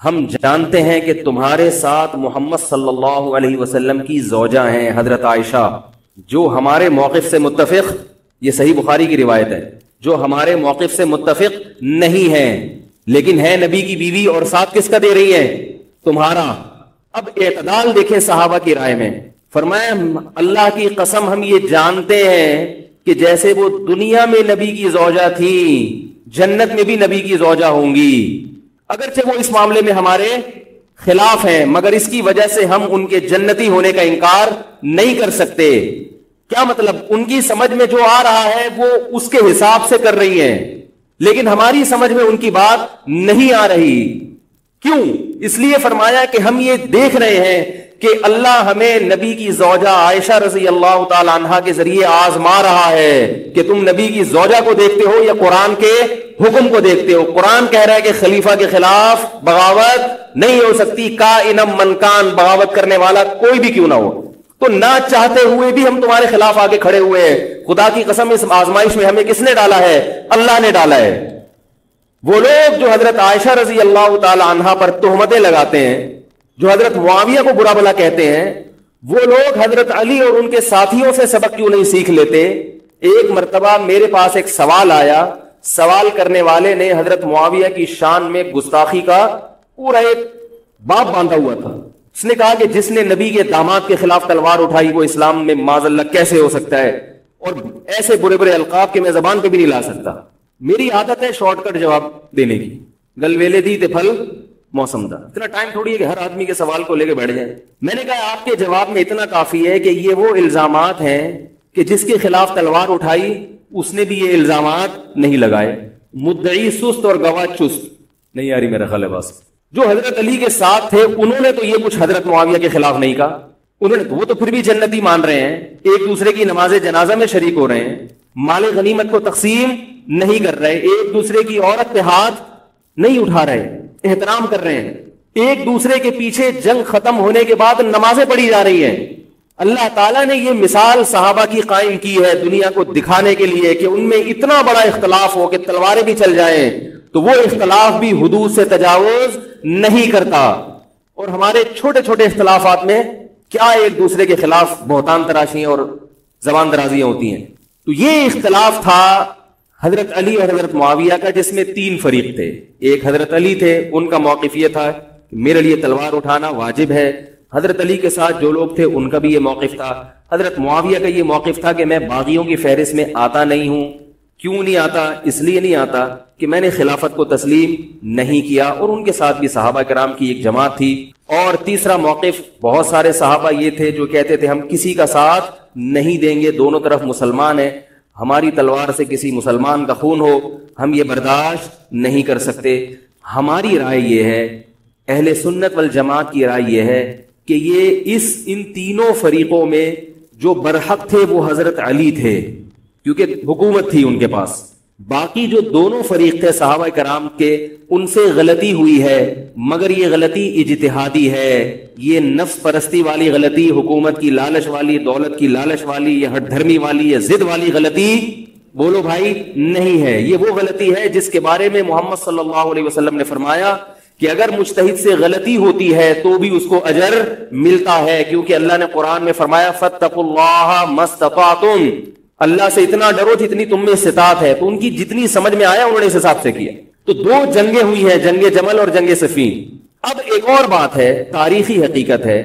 ہم جانتے ہیں کہ تمہارے ساتھ محمد صلی اللہ علیہ وسلم کی زوجہ ہیں حضرت عائشہ، جو ہمارے موقف سے متفق، یہ صحیح بخاری کی روایت ہے، جو ہمارے موقف سے متفق نہیں ہیں لیکن ہے نبی کی بیوی، اور ساتھ کس کا دے رہی ہیں؟ تمہارا۔ اب اعتدال دیکھیں صحابہ کی رائے میں، فرمایا اللہ کی قسم ہم یہ جانتے ہیں کہ جیسے وہ دنیا میں نبی کی زوجہ تھی، جنت میں بھی نبی کی زوجہ ہوں گی، اگرچہ وہ اس معاملے میں ہمارے خلاف ہیں مگر اس کی وجہ سے ہم ان کے جنتی ہونے کا انکار نہیں کر سکتے۔ کیا مطلب؟ ان کی سمجھ میں جو آ رہا ہے وہ اس کے حساب سے کر رہی ہیں، لیکن ہماری سمجھ میں ان کی بات نہیں آ رہی۔ کیوں؟ اس لیے فرمایا کہ ہم یہ دیکھ رہے ہیں کہ اللہ ہمیں نبی کی زوجہ عائشہ رضی اللہ تعالی عنہا کے ذریعے آزما رہا ہے کہ تم نبی کی زوجہ کو دیکھتے ہو یا قرآن کے حکم کو دیکھتے ہو۔ قرآن کہہ رہا ہے کہ خلیفہ کے خلاف بغاوت نہیں ہو سکتی، کائنم من کان، بغاوت کرنے والا کوئی بھی کیوں نہ ہو۔ تو نہ چاہتے ہوئے بھی ہم تمہارے خلاف آگے کھڑے ہوئے ہیں۔ خدا کی قسم اس آزمائش میں ہمیں کس نے ڈالا ہے؟ اللہ نے ڈالا ہے۔ وہ لوگ جو حضرت عائشہ رضی اللہ تعالی عنہا پر تہمتیں لگاتے ہیں، جو حضرت معاویہ کو برا بھلا کہتے ہیں، وہ لوگ حضرت علی اور ان کے ساتھیوں سے سبق کیوں نہیں سیکھ لیتے؟ ایک مرتبہ میرے پاس ایک سوال آیا، سوال کرنے والے نے حضرت معاویہ کی شان میں گستاخی کا پورا ایک باب باندھا ہوا تھا۔ اس نے کہا کہ جس نے نبی کے داماد کے خلاف تلوار اٹھائی وہ اسلام میں معاذ اللہ کیسے ہو سکتا ہے، اور ایسے برے برے القاب کہ میں زبان پہ بھی نہیں لا سکتا۔ میری عادت ہے شارٹ کٹ جواب دینے کی، گل ویلے دی تے پھل موسم دا۔ اتنا ٹائم تھوڑی ہے کہ ہر آدمی کے سوال کو لے کے بیٹھ جائیں۔ میں نے کہا آپ کے جواب میں اتنا کافی ہے کہ یہ وہ الزامات ہیں کہ جس کے خلاف تلوار اٹھائی اس نے بھی یہ الزامات نہیں لگائے۔ مدعی سست اور گواہ چست، نہیں آ رہی میرا خیال ہے بس۔ جو حضرت علی کے ساتھ تھے انہوں نے تو یہ کچھ حضرت معاویہ کے خلاف نہیں کہا، انہوں نے وہ تو پھر بھی جنتی مان رہے ہیں، ایک دوسرے کی نماز جنازہ میں شریک ہو رہے ہیں، مال غنیمت کو تقسیم نہیں کر رہے، ایک دوسرے کی عورت پہ ہاتھ نہیں اٹھا رہے، احترام کر رہے ہیں، ایک دوسرے کے پیچھے جنگ ختم ہونے کے بعد نمازیں پڑھی جا رہی ہیں۔ اللہ تعالیٰ نے یہ مثال صحابہ کی قائم کی ہے دنیا کو دکھانے کے لیے کہ ان میں اتنا بڑا اختلاف ہو کہ تلواریں بھی چل جائیں تو وہ اختلاف بھی حدود سے تجاوز نہیں کرتا، اور ہمارے چھوٹے چھوٹے اختلافات میں کیا ایک دوسرے کے خلاف بہتان تراشیاں اور زبان درازیاں ہوتی ہیں۔ تو یہ اختلاف تھا حضرت علی اور حضرت معاویہ کا، جس میں تین فریق تھے۔ ایک حضرت علی تھے، ان کا موقف یہ تھا کہ میرے لیے تلوار اٹھانا واجب ہے۔ حضرت علی کے ساتھ جو لوگ تھے ان کا بھی یہ موقف تھا۔ حضرت معاویہ کا یہ موقف تھا کہ میں باغیوں کی فہرست میں آتا نہیں ہوں۔ کیوں نہیں آتا؟ اس لیے نہیں آتا کہ میں نے خلافت کو تسلیم نہیں کیا، اور ان کے ساتھ بھی صحابہ کرام کی ایک جماعت تھی۔ اور تیسرا موقف، بہت سارے صحابہ یہ تھے جو کہتے تھے ہم کسی کا ساتھ نہیں دیں گے، دونوں طرف مسلمان ہیں، ہماری تلوار سے کسی مسلمان کا خون ہو ہم یہ برداشت نہیں کر سکتے۔ ہماری رائے یہ ہے، اہل سنت والجماعت کی رائے یہ ہے کہ یہ ان تینوں فریقوں میں جو برحق تھے وہ حضرت علی تھے، کیونکہ حکومت تھی ان کے پاس۔ باقی جو دونوں فریق تھے صحابہ کرام کے، ان سے غلطی ہوئی ہے، مگر یہ غلطی اجتہادی ہے، یہ نفس پرستی والی غلطی، حکومت کی لالچ والی، دولت کی لالچ والی، یہ ہٹ دھرمی والی، یہ ضد والی غلطی بولو بھائی نہیں ہے۔ یہ وہ غلطی ہے جس کے بارے میں محمد صلی اللہ علیہ وسلم نے فرمایا کہ اگر مجتہد سے غلطی ہوتی ہے تو بھی اس کو اجر ملتا ہے، کیونکہ اللہ نے قرآن میں فرمایا فاتقوا اللہ ما استطعتم، اللہ سے اتنا ڈرو جتنی تم میں استطاعت ہے۔ تو ان کی جتنی سمجھ میں آیا انہوں نے اس حساب سے کیا۔ تو دو جنگیں ہوئی ہیں، جنگ جمل اور جنگ صفین۔ اب ایک اور بات ہے، تاریخی حقیقت ہے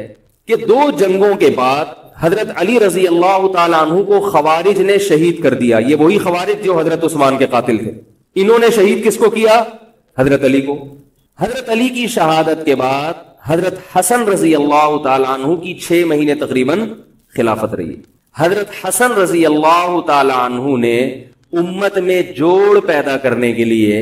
کہ دو جنگوں کے بعد حضرت علی رضی اللہ تعالیٰ عنہ کو خوارج نے شہید کر دیا۔ یہ وہی خوارج جو حضرت عثمان کے قاتل تھے، انہوں نے شہید کس کو کیا؟ حضرت علی کو۔ حضرت علی کی شہادت کے بعد حضرت حسن رضی اللہ تعالیٰ عنہ کی 6 مہینے تقریباً خلافت رہی۔ حضرت حسن رضی اللہ تعالیٰ عنہ نے امت میں جوڑ پیدا کرنے کے لیے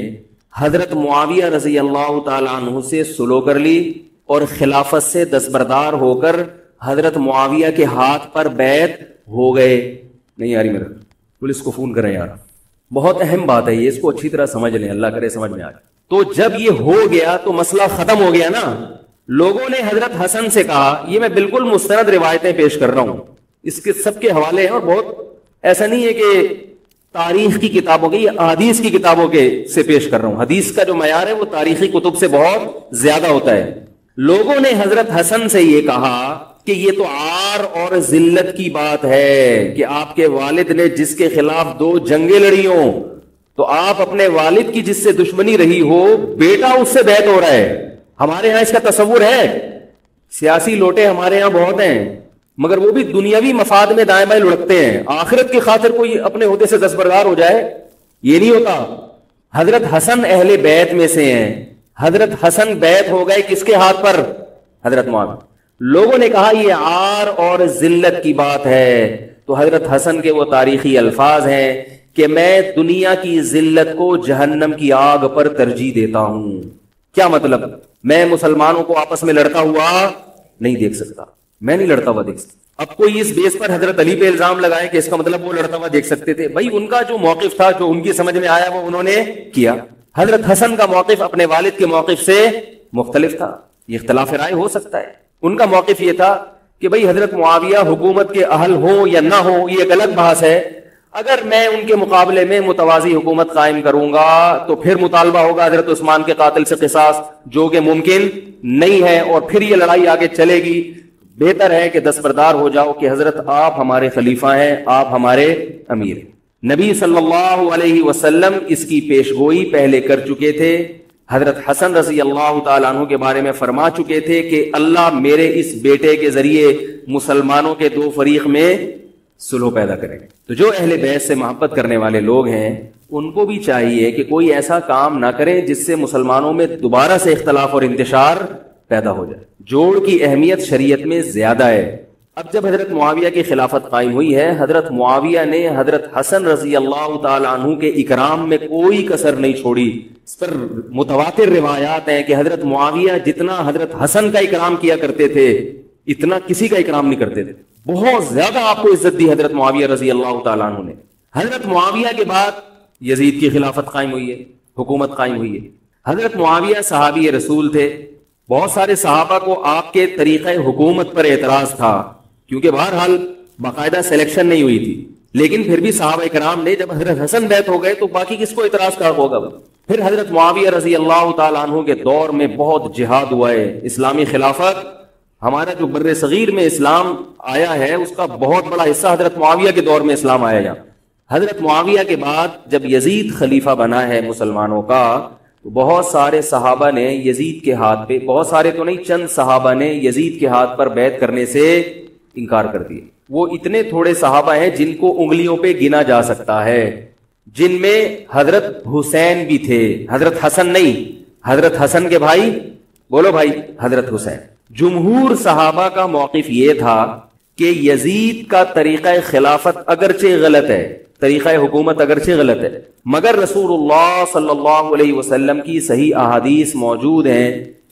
حضرت معاویہ رضی اللہ تعالیٰ عنہ سے سلو کر لی، اور خلافت سے دستبردار ہو کر حضرت معاویہ کے ہاتھ پر بیعت ہو گئے۔ نہیں آ رہی میرا؟ پولیس کو فون کریں یار، بہت اہم بات ہے یہ، اس کو اچھی طرح سمجھ لیں، اللہ کرے سمجھ میں آ جائے۔ تو جب یہ ہو گیا تو مسئلہ ختم ہو گیا نا۔ لوگوں نے حضرت حسن سے کہا، یہ میں بالکل مستند روایتیں پیش کر رہا ہوں، اس کے سب کے حوالے ہیں، اور بہت ایسا نہیں ہے کہ تاریخ کی کتابوں کے، یہ حدیث کی کتابوں کے سے پیش کر رہا ہوں. حدیث کا جو معیار ہے وہ تاریخی کتب سے بہت زیادہ ہوتا ہے. لوگوں نے حضرت حسن سے یہ کہا کہ یہ تو عار اور ذلت کی بات ہے کہ آپ کے والد نے جس کے خلاف 2 جنگیں لڑی ہوں تو آپ اپنے والد کی جس سے دشمنی رہی ہو بیٹا اس سے بیعت ہو رہا ہے. ہمارے ہاں اس کا تصور ہے. سیاسی لوٹے ہمارے ہاں بہت ہیں مگر وہ بھی دنیاوی مفاد میں دائیں بائیں لڑکتے ہیں. آخرت کی خاطر کوئی اپنے عہدے سے دستبردار ہو جائے یہ نہیں ہوتا. حضرت حسن اہل بیت میں سے ہیں. حضرت حسن بیعت ہو گئے کس کے ہاتھ پر؟ حضرت معاویہ. لوگوں نے کہا یہ عار اور ذلت کی بات ہے تو حضرت حسن کے وہ تاریخی الفاظ ہیں کہ میں دنیا کی ذلت کو جہنم کی آگ پر ترجیح دیتا ہوں. کیا مطلب؟ میں مسلمانوں کو آپس میں لڑتا ہوا نہیں دیکھ سکتا. میں نہیں لڑتا ہوا دیکھ سکتا. اب کوئی اس بیس پر حضرت علی پہ الزام لگائے کہ اس کا مطلب وہ لڑتا ہوا دیکھ سکتے تھے. بھائی ان کا جو موقف تھا جو ان کی سمجھ میں آیا وہ انہوں نے کیا. حضرت حسن کا موقف اپنے والد کے موقف سے مختلف تھا. یہ اختلاف رائے ہو سکتا ہے. ان کا موقف یہ تھا کہ بھئی حضرت معاویہ حکومت کے اہل ہوں یا نہ ہوں یہ ایک الگ بحث ہے. اگر میں ان کے مقابلے میں متوازی حکومت قائم کروں گا تو پھر مطالبہ ہوگا حضرت عثمان کے قاتل سے قصاص جو کہ ممکن نہیں ہے اور پھر یہ لڑائی آگے چلے گی. بہتر ہے کہ دستبردار ہو جاؤ کہ حضرت آپ ہمارے خلیفہ ہیں, آپ ہمارے امیر ہیں. نبی صلی اللہ علیہ وسلم اس کی پیشگوئی پہلے کر چکے تھے. حضرت حسن رضی اللہ تعالیٰ عنہ کے بارے میں فرما چکے تھے کہ اللہ میرے اس بیٹے کے ذریعے مسلمانوں کے 2 فریق میں صلح پیدا کریں. تو جو اہل بیت سے محبت کرنے والے لوگ ہیں ان کو بھی چاہیے کہ کوئی ایسا کام نہ کریں جس سے مسلمانوں میں دوبارہ سے اختلاف اور انتشار پیدا ہو جائے. جوڑ کی اہمیت شریعت میں زیادہ ہے. اب جب حضرت معاویہ کی خلافت قائم ہوئی ہے حضرت معاویہ نے حضرت حسن رضی اللہ تعالی عنہ کے اکرام میں کوئی کسر نہیں چھوڑی. اس پر متواتر روایات ہیں کہ حضرت معاویہ جتنا حضرت حسن کا اکرام کیا کرتے تھے اتنا کسی کا اکرام نہیں کرتے تھے. بہت زیادہ آپ کو عزت دی حضرت معاویہ رضی اللہ تعالیٰ عنہ نے. حضرت معاویہ کے بعد یزید کی خلافت قائم ہوئی ہے, حکومت قائم ہوئی ہے. حضرت معاویہ صحابی رسول تھے. بہت سارے صحابہ کو آپ کے طریقہ حکومت پر اعتراض تھا کیونکہ بہرحال باقاعدہ سلیکشن نہیں ہوئی تھی, لیکن پھر بھی صحابہ کرام نے جب حضرت حسن بیعت ہو گئے تو باقی کس کو اعتراض کا ہوگا. پھر حضرت معاویہ رضی اللہ تعالیٰ عنہ کے دور میں بہت جہاد ہوا ہے. اسلامی خلافت ہمارا جو بر صغیر میں اسلام آیا ہے اس کا بہت بڑا حصہ حضرت معاویہ کے دور میں اسلام آیا ہے. حضرت معاویہ کے بعد جب یزید خلیفہ بنا ہے مسلمانوں کا تو بہت سارے صحابہ نے یزید کے ہاتھ پہ, بہت سارے تو نہیں چند صحابہ نے یزید کے ہاتھ پر بیعت کرنے سے انکار کر دیا. وہ اتنے تھوڑے صحابہ ہیں جن کو انگلیوں پہ گنا جا سکتا ہے, جن میں حضرت حسین بھی تھے. حضرت حسن نہیں, حضرت حسن کے بھائی, بولو بھائی, حضرت حسین. جمہور صحابہ کا موقف یہ تھا کہ یزید کا طریقہ خلافت اگرچہ غلط ہے, طریقہ حکومت اگرچہ غلط ہے, مگر رسول اللہ صلی اللہ علیہ وسلم کی صحیح احادیث موجود ہیں.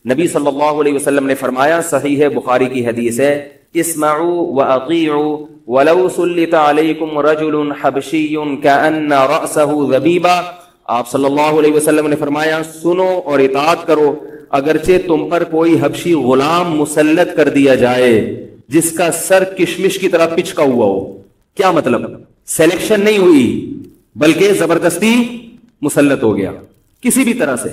نبی صلی اللہ علیہ وسلم نے فرمایا, صحیح بخاری کی حدیث ہے, اسمعوا واطیعوا ولو سلط علیکم رجل حبشی کأن رأسہ ذبیبہ. آپ صلی اللہ علیہ وسلم نے فرمایا سنو اور اطاعت کرو اگرچہ تم پر کوئی حبشی غلام مسلط کر دیا جائے جس کا سر کشمش کی طرح پچکا ہوا ہو. کیا مطلب؟ سلیکشن نہیں ہوئی بلکہ زبردستی مسلط ہو گیا کسی بھی طرح سے,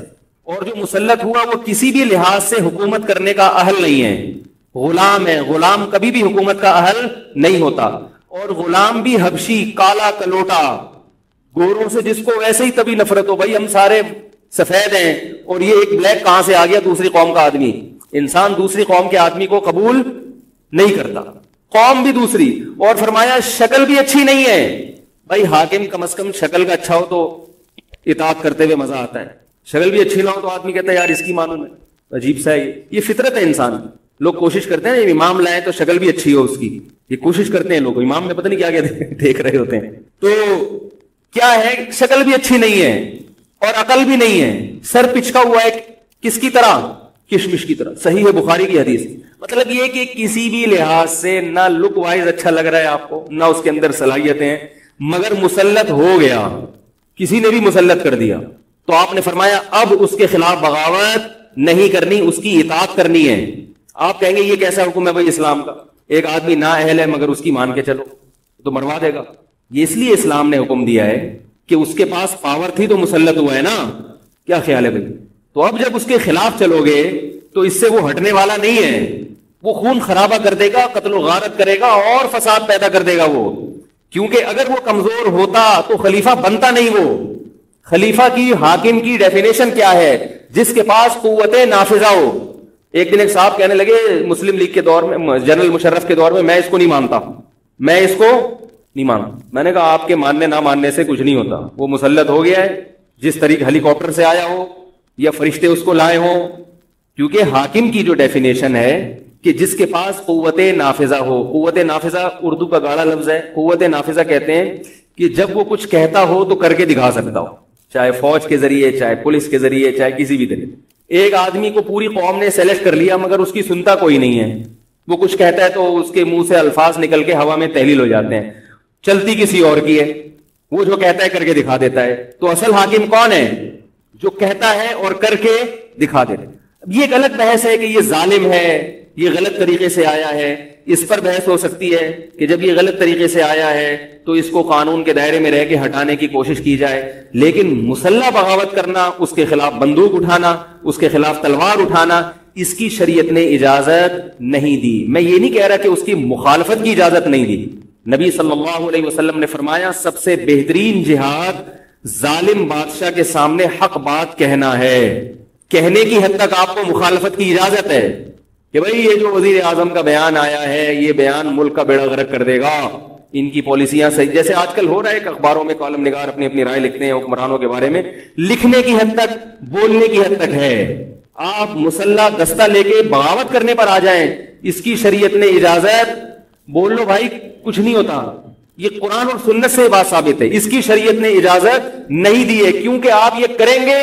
اور جو مسلط ہوا وہ کسی بھی لحاظ سے حکومت کرنے کا اہل نہیں ہے, غلام ہے. غلام کبھی بھی حکومت کا اہل نہیں ہوتا, اور غلام بھی حبشی, کالا کلوٹا, گوروں سے جس کو ویسے ہی تبھی نفرت ہو, بھائی ہم سارے سفید ہیں اور یہ ایک بلیک کہاں سے آ گیا دوسری قوم کا آدمی. انسان دوسری قوم کے آدمی کو قبول نہیں کرتا, قوم بھی دوسری, اور فرمایا شکل بھی اچھی نہیں ہے. بھائی حاکم کم از کم شکل کا اچھا ہو تو اطاعت کرتے ہوئے مزہ آتا ہے, شکل بھی اچھی نہ ہو تو آدمی کہتا ہے یار اس کی مانوں میں, عجیب سا ہے. یہ فطرت ہے انسان کی. لوگ کوشش کرتے ہیں امام لائیں تو شکل بھی اچھی ہو اس کی, یہ کوشش کرتے ہیں لوگ. امام میں پتہ نہیں کیا کیا دیکھ رہے ہوتے ہیں. تو کیا ہے, شکل بھی اچھی نہیں ہے اور عقل بھی نہیں ہے, سر پچکا ہوا ہے کس کی طرح, کشمش کی طرح. صحیح ہے بخاری کی حدیث. مطلب یہ کہ کسی بھی لحاظ سے نہ لک وائز اچھا لگ رہا ہے آپ کو, نہ اس کے اندر صلاحیتیں, مگر مسلط ہو گیا, کسی نے بھی مسلط کر دیا. تو آپ نے فرمایا اب اس کے خلاف بغاوت نہیں کرنی, اس کی اطاعت کرنی ہے. آپ کہیں گے یہ کیسا حکم ہے بھائی اسلام کا, ایک آدمی نا اہل ہے مگر اس کی مان کے چلو تو مروا دے گا. یہ اس لیے اسلام نے حکم دیا ہے کہ اس کے پاس پاور تھی تو مسلط ہوا ہے نا. کیا خیال ہے بھائی؟ تو اب جب اس کے خلاف چلو گے تو اس سے وہ ہٹنے والا نہیں ہے. وہ خون خرابہ کر دے گا, قتل و غارت کرے گا اور فساد پیدا کر دے گا وہ. کیونکہ اگر وہ کمزور ہوتا تو خلیفہ بنتا نہیں. وہ خلیفہ کی, حاکم کی ڈیفینیشن کیا ہے؟ جس کے پاس قوت نافذہ ہو. ایک دن ایک صاحب کہنے لگے مسلم لیگ کے دور میں, جنرل مشرف کے دور میں اس کو نہیں مانتا, میں اس کو نہیں مانتا. میں نے کہا آپ کے ماننے نہ ماننے سے کچھ نہیں ہوتا. وہ مسلط ہو گیا ہے, جس طریقے ہیلی کاپٹر سے آیا ہو یا فرشتے اس کو لائے ہوں. کیونکہ حاکم کی جو ڈیفینیشن ہے کہ جس کے پاس قوت نافذہ ہو. قوت نافذہ اردو کا گاڑا لفظ ہے. قوت نافذہ کہتے ہیں کہ جب وہ کچھ کہتا ہو تو کر کے دکھا سکتا ہو, چاہے فوج کے ذریعے, چاہے پولیس کے ذریعے, چاہے کسی بھی طریقے. ایک آدمی کو پوری قوم نے سلیکٹ کر لیا مگر اس کی سنتا کوئی نہیں ہے. وہ کچھ کہتا ہے تو اس کے منہ سے الفاظ نکل کے ہوا میں تحلیل ہو جاتے ہیں. چلتی کسی اور کی ہے, وہ جو کہتا ہے کر کے دکھا دیتا ہے. تو اصل حاکم کون ہے؟ جو کہتا ہے اور کر کے دکھا دیتا ہے. اب یہ ایک الگ بحث ہے کہ یہ ظالم ہے, یہ غلط طریقے سے آیا ہے. اس پر بحث ہو سکتی ہے کہ جب یہ غلط طریقے سے آیا ہے تو اس کو قانون کے دائرے میں رہ کے ہٹانے کی کوشش کی جائے. لیکن مسلح بغاوت کرنا, اس کے خلاف بندوق اٹھانا, اس کے خلاف تلوار اٹھانا, اس کی شریعت نے اجازت نہیں دی. میں یہ نہیں کہہ رہا کہ اس کی مخالفت کی اجازت نہیں دی. نبی صلی اللہ علیہ وسلم نے فرمایا سب سے بہترین جہاد ظالم بادشاہ کے سامنے حق بات کہنا ہے. کہنے کی حد تک آپ کو مخالفت کی اجازت ہے کہ بھئی یہ جو وزیر اعظم کا بیان آیا ہے یہ بیان ملک کا بیڑا غرق کر دے گا, ان کی پالیسیاں صحیح, جیسے آج کل ہو رہا ہے کہ اخباروں میں کالم نگار اپنی اپنی رائے لکھتے ہیں حکمرانوں کے بارے میں. لکھنے کی حد تک, بولنے کی حد تک ہے. آپ مسلح دستہ لے کے بغاوت کرنے پر آ جائیں, اس کی شریعت نے اجازت, بول لو بھائی کچھ نہیں ہوتا. یہ قرآن اور سنت سے بات ثابت ہے. اس کی شریعت نے اجازت نہیں دی ہے, کیونکہ آپ یہ کریں گے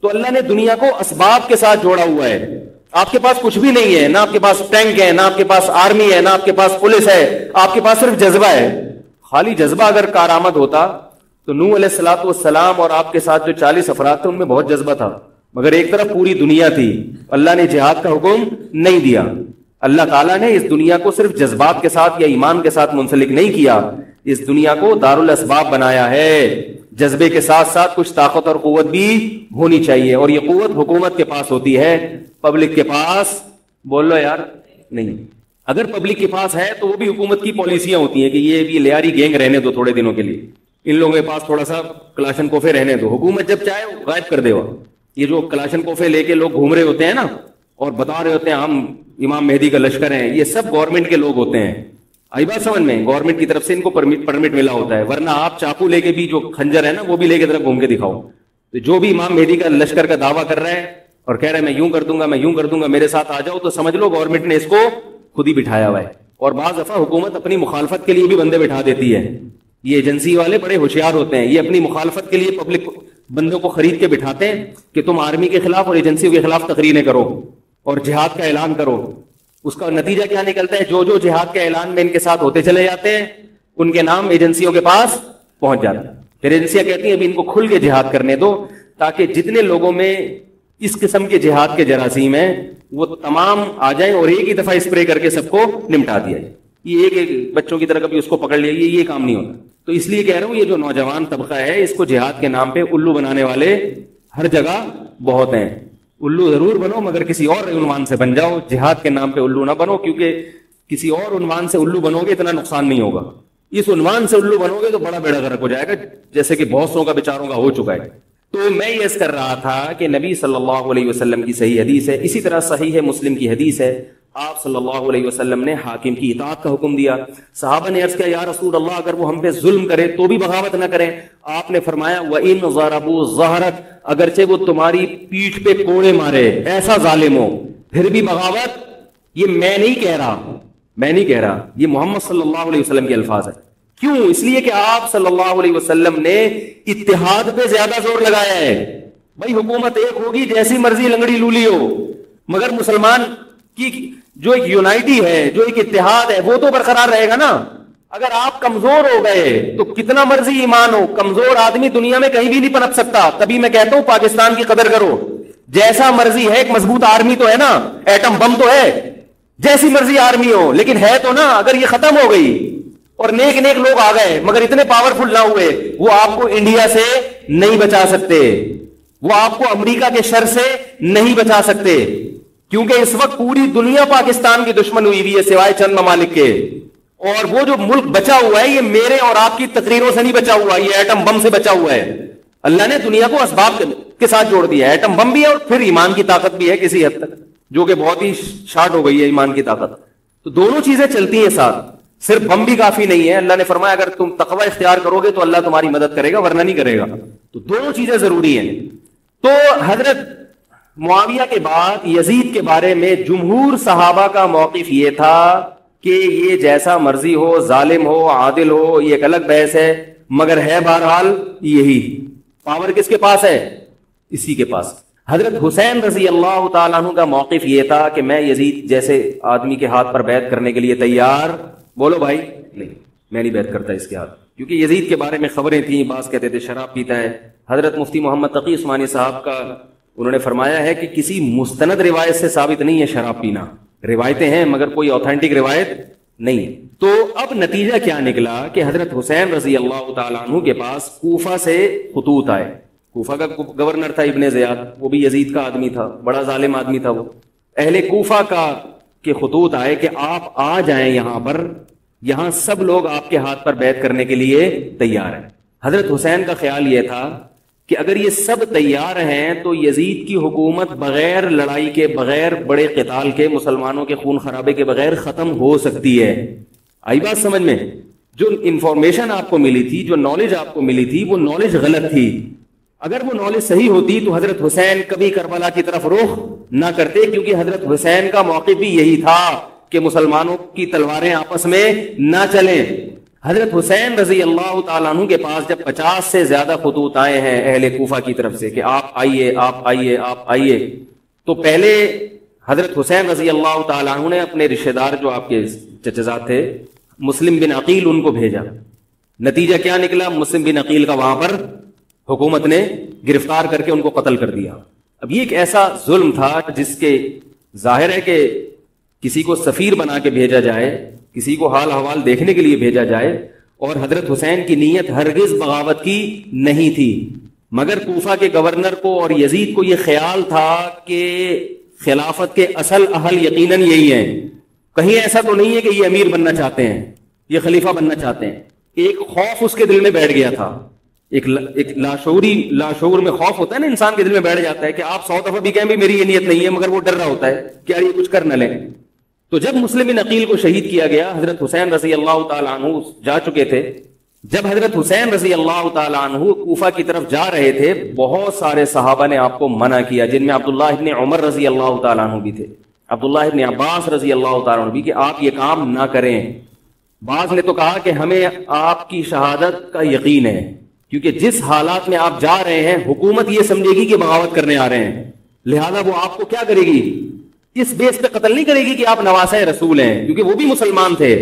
تو اللہ نے دنیا کو اسباب کے ساتھ جوڑا ہوا ہے. آپ کے پاس کچھ بھی نہیں ہے, نہ آپ کے پاس ٹینک ہے, نہ آپ کے پاس آرمی ہے, نہ آپ کے پاس پولیس ہے, آپ کے پاس صرف جذبہ ہے. خالی جذبہ اگر کارآمد ہوتا تو نوح علیہ الصلوۃ والسلام اور آپ کے ساتھ جو 40 افراد تھے ان میں بہت جذبہ تھا, مگر ایک طرف پوری دنیا تھی. اللہ نے جہاد کا حکم نہیں دیا. اللہ تعالیٰ نے اس دنیا کو صرف جذبات کے ساتھ یا ایمان کے ساتھ منسلک نہیں کیا, اس دنیا کو دارالاسباب بنایا ہے. جذبے کے ساتھ ساتھ کچھ طاقت اور قوت بھی ہونی چاہیے, اور یہ قوت حکومت کے پاس ہوتی ہے, پبلک کے پاس بول لو یار نہیں. اگر پبلک کے پاس ہے تو وہ بھی حکومت کی پالیسیاں ہوتی ہیں کہ یہ بھی لیاری گینگ رہنے دو تھوڑے دنوں کے لیے, ان لوگوں کے پاس تھوڑا سا کلاشن کوفے رہنے دو, حکومت جب چاہے غائب کر دے. یہ جو کلاشن کوفے لے کے لوگ گھوم رہے ہوتے ہیں نا اور بتا رہے ہوتے ہیں ہم امام مہدی کا لشکر ہیں, یہ سب گورنمنٹ کے لوگ ہوتے ہیں. آئی بات سمجھ میں؟ گورنمنٹ کی طرف سے ان کو پرمٹ ملا ہوتا ہے, ورنہ آپ چاقو لے کے بھی, جو خنجر ہے نا وہ بھی لے کے طرف گھوم کے دکھاؤ. تو جو بھی امام مہدی کا لشکر کا دعویٰ کر رہا ہے اور کہہ رہا ہے میں یوں کر دوں گا, میں یوں کر دوں گا, میرے ساتھ آ جاؤ, تو سمجھ لو گورنمنٹ نے اس کو خود ہی بٹھایا ہوا ہے. اور بعض دفعہ حکومت اپنی مخالفت کے لیے بھی بندے بٹھا دیتی ہے. یہ ایجنسی والے بڑے ہوشیار ہوتے ہیں, یہ اپنی مخالفت کے لیے پبلک بندوں کو خرید کے بٹھاتے ہیں کہ تم آرمی کے خلاف اور ایجنسیوں کے خلاف تقریریں کرو اور جہاد کا اعلان کرو. اس کا نتیجہ کیا نکلتا ہے؟ جو جہاد کے اعلان میں ان کے ساتھ ہوتے چلے جاتے ہیں ان کے نام ایجنسیوں کے پاس پہنچ جاتے ہیں. پھر ایجنسیاں کہتی ہیں ابھی ان کو کھل کے جہاد کرنے دو, تاکہ جتنے لوگوں میں اس قسم کے جہاد کے جراثیم ہیں وہ تمام آ جائیں اور ایک ہی دفعہ اسپرے کر کے سب کو نمٹا دیا جائے. یہ ایک بچوں کی طرح کبھی اس کو پکڑ لیا, یہ کام نہیں ہوتا. تو اس لیے کہہ رہا ہوں یہ جو نوجوان طبقہ ہے اس کو جہاد کے نام پہ الو بنانے والے ہر جگہ بہت ہیں. الو ضرور بنو مگر کسی اور عنوان سے بن جاؤ, جہاد کے نام پہ الو نہ بنو, کیونکہ کسی اور عنوان سے الو بنو گے اتنا نقصان نہیں ہوگا. اس عنوان سے الو بنو گے تو بڑا بیڑا غرق ہو جائے گا, جیسے کہ بہت سو کا بیچاروں کا ہو چکا ہے. تو میں یہ کر رہا تھا کہ نبی صلی اللہ علیہ وسلم کی صحیح حدیث ہے, اسی طرح صحیح ہے مسلم کی حدیث ہے, آپ صلی اللہ علیہ وسلم نے حاکم کی اطاعت کا حکم دیا. صحابہ نے عرض کیا یا رسول اللہ اگر وہ ہم پہ ظلم کرے تو بھی بغاوت نہ کریں. آپ نے فرمایا وَإِنْ ضَرَبُوا ظَهْرَكَ, اگرچہ وہ تمہاری پیٹھ پہ کوڑے مارے, ایسا ظالم ہو, پھر بھی بغاوت. یہ میں نہیں کہہ رہا, یہ محمد صلی اللہ علیہ وسلم کے الفاظ ہیں. کیوں؟ اس لیے کہ آپ صلی اللہ علیہ وسلم نے اتحاد پہ زیادہ زور لگایا ہے. بھائی حکومت ایک ہوگی جیسی مرضی لنگڑی لولی ہو, مگر مسلمان کی جو ایک یونائٹی ہے, جو ایک اتحاد ہے, وہ تو برقرار رہے گا نا. اگر آپ کمزور ہو گئے تو کتنا مرضی ایمان ہو, کمزور آدمی دنیا میں کہیں بھی نہیں پنپ سکتا. تبھی میں کہتا ہوں پاکستان کی قدر کرو, جیسا مرضی ہے, ایک مضبوط آرمی تو ہے نا, ایٹم بم تو ہے, جیسی مرضی آرمی ہو لیکن ہے تو نا. اگر یہ ختم ہو گئی اور نیک نیک لوگ آ گئے مگر اتنے پاورفل نہ ہوئے، وہ آپ کو انڈیا سے نہیں بچا سکتے، وہ آپ کو امریکہ کے شر سے نہیں بچا سکتے، کیونکہ اس وقت پوری دنیا پاکستان کی دشمن ہوئی ہوئی ہے سوائے چند ممالک کے، اور وہ جو ملک بچا ہوا ہے یہ میرے اور آپ کی تقریروں سے نہیں بچا ہوا، یہ ایٹم بم سے بچا ہوا ہے۔ اللہ نے دنیا کو اسباب کے ساتھ جوڑ دیا ہے، ایٹم بم بھی ہے اور پھر ایمان کی طاقت بھی ہے کسی حد تک، جو کہ بہت ہی شارٹ ہو گئی ہے ایمان کی طاقت، تو دونوں چیزیں چلتی ہیں ساتھ، صرف بم بھی کافی نہیں ہے۔ اللہ نے فرمایا اگر تم تقوی اختیار کرو گے تو اللہ تمہاری مدد کرے گا، ورنہ نہیں کرے گا، تو دونوں چیزیں ضروری ہیں۔ تو حضرت معاویہ کے بعد یزید کے بارے میں جمہور صحابہ کا موقف یہ تھا کہ یہ جیسا مرضی ہو، ظالم ہو، عادل ہو، یہ ایک الگ بحث ہے، مگر ہے بہرحال یہی، پاور کس کے پاس ہے؟ اسی کے پاس۔ حضرت حسین رضی اللہ تعالیٰ عنہ کا موقف یہ تھا کہ میں یزید جیسے آدمی کے ہاتھ پر بیعت کرنے کے لیے تیار، بولو بھائی، نہیں میں نہیں بیعت کرتا اس کے ہاتھ، کیونکہ یزید کے بارے میں خبریں تھیں، بعض کہتے تھے شراب پیتا ہے۔ حضرت مفتی محمد تقی عثمانی صاحب کا انہوں نے فرمایا ہے کہ کسی مستند روایت سے ثابت نہیں ہے شراب پینا، روایتیں ہیں مگر کوئی اوتھینٹک روایت نہیں ہے۔ تو اب نتیجہ کیا نکلا کہ حضرت حسین رضی اللہ تعالیٰ عنہ کے پاس کوفہ سے خطوط آئے، کوفہ کا گورنر تھا ابن زیاد، وہ بھی یزید کا آدمی تھا، بڑا ظالم آدمی تھا وہ، اہل کوفہ کے خطوط آئے کہ آپ آ جائیں یہاں پر، یہاں سب لوگ آپ کے ہاتھ پر بیعت کرنے کے لیے تیار ہیں۔ حضرت حسین کا خیال یہ تھا کہ اگر یہ سب تیار ہیں تو یزید کی حکومت بغیر لڑائی کے، بغیر بڑے قتال کے، مسلمانوں کے خون خرابے کے بغیر ختم ہو سکتی ہے۔ آئی بات سمجھ میں؟ جو انفارمیشن آپ کو ملی تھی، جو نالج آپ کو ملی تھی، وہ نالج غلط تھی۔ اگر وہ نالج صحیح ہوتی تو حضرت حسین کبھی کربلا کی طرف رخ نہ کرتے، کیونکہ حضرت حسین کا موقف بھی یہی تھا کہ مسلمانوں کی تلواریں آپس میں نہ چلیں۔ حضرت حسین رضی اللہ تعالیٰ عنہ کے پاس جب 50 سے زیادہ خطوط آئے ہیں اہل کوفہ کی طرف سے کہ آپ آئیے، آپ آئیے، آپ آئیے، تو پہلے حضرت حسین رضی اللہ تعالیٰ عنہ نے اپنے رشتہ دار جو آپ کے چچزاد تھے مسلم بن عقیل، ان کو بھیجا۔ نتیجہ کیا نکلا؟ مسلم بن عقیل کا وہاں پر حکومت نے گرفتار کر کے ان کو قتل کر دیا۔ اب یہ ایک ایسا ظلم تھا جس کے ظاہر ہے کہ کسی کو سفیر بنا کے بھیجا جائے، کسی کو حال حوال دیکھنے کے لیے بھیجا جائے، اور حضرت حسین کی نیت ہرگز بغاوت کی نہیں تھی، مگر کوفہ کے گورنر کو اور یزید کو یہ خیال تھا کہ خلافت کے اصل اہل یقیناً یہی ہیں، کہیں ایسا تو نہیں ہے کہ یہ امیر بننا چاہتے ہیں، یہ خلیفہ بننا چاہتے ہیں۔ ایک خوف اس کے دل میں بیٹھ گیا تھا، ایک لاشعور میں خوف ہوتا ہے نا، انسان کے دل میں بیٹھ جاتا ہے کہ آپ 100 دفعہ بھی کہیں بھی میری یہ نیت نہیں ہے، مگر وہ ڈر رہا ہوتا ہے کہ یار یہ کچھ کر نہ لیں۔ تو جب مسلم بن عقیل کو شہید کیا گیا، حضرت حسین رضی اللہ تعالیٰ عنہ جا چکے تھے۔ جب حضرت حسین رضی اللہ تعالیٰ عنہ کوفہ کی طرف جا رہے تھے، بہت سارے صحابہ نے آپ کو منع کیا، جن میں عبداللہ ابن عمر رضی اللہ تعالیٰ عنہ بھی تھے، عبداللہ ابن عباس رضی اللہ تعالیٰ عنہ بھی، کہ آپ یہ کام نہ کریں۔ بعض نے تو کہا کہ ہمیں آپ کی شہادت کا یقین ہے، کیونکہ جس حالات میں آپ جا رہے ہیں حکومت یہ سمجھے گی کہ بغاوت کرنے آ رہے ہیں، لہذا وہ آپ کو کیا کرے گی؟ اس بیس پہ قتل نہیں کرے گی کہ آپ نواسہ رسول ہیں، کیونکہ وہ بھی مسلمان تھے،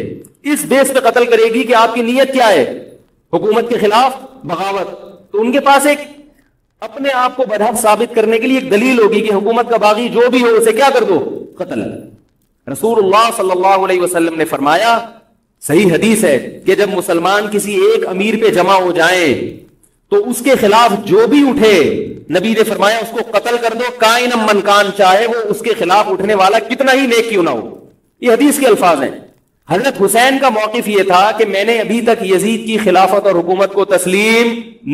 اس بیس پہ قتل کرے گی کہ آپ کی نیت کیا ہے؟ حکومت کے خلاف بغاوت۔ تو ان کے پاس ایک اپنے آپ کو برحق ثابت کرنے کے لیے ایک دلیل ہوگی کہ حکومت کا باغی جو بھی ہو اسے کیا کر دو؟ قتل۔ رسول اللہ صلی اللہ علیہ وسلم نے فرمایا، صحیح حدیث ہے، کہ جب مسلمان کسی ایک امیر پہ جمع ہو جائیں تو اس کے خلاف جو بھی اٹھے، نبی نے فرمایا اس کو قتل کر دو، کائن من کان، چاہے وہ اس کے خلاف اٹھنے والا کتنا ہی نیک کیوں نہ ہو۔ یہ حدیث کے الفاظ ہیں۔ حضرت حسین کا موقف یہ تھا کہ میں نے ابھی تک یزید کی خلافت اور حکومت کو تسلیم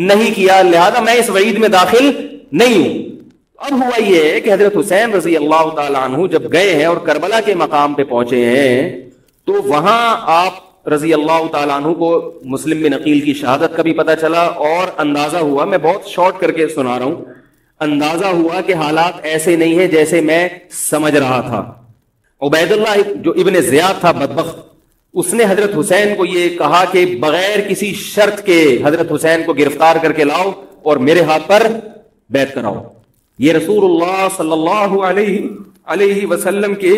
نہیں کیا، لہذا میں اس وعید میں داخل نہیں ہوں۔ اب ہوا یہ ہے کہ حضرت حسین رضی اللہ تعالیٰ عنہ جب گئے ہیں اور کربلا کے مقام پہ پہنچے ہیں، تو وہاں آپ رضی اللہ تعالیٰ عنہ کو مسلم بن عقیل کی شہادت کا بھی پتہ چلا، اور اندازہ ہوا، میں بہت شارٹ کر کے سنا رہا ہوں، اندازہ ہوا کہ حالات ایسے نہیں ہیں جیسے میں سمجھ رہا تھا۔ عبید اللہ جو ابن زیاد تھا بدبخت، اس نے حضرت حسین کو یہ کہا کہ بغیر کسی شرط کے حضرت حسین کو گرفتار کر کے لاؤ اور میرے ہاتھ پر بیعت کراؤ۔ یہ رسول اللہ صلی اللہ علیہ وسلم کے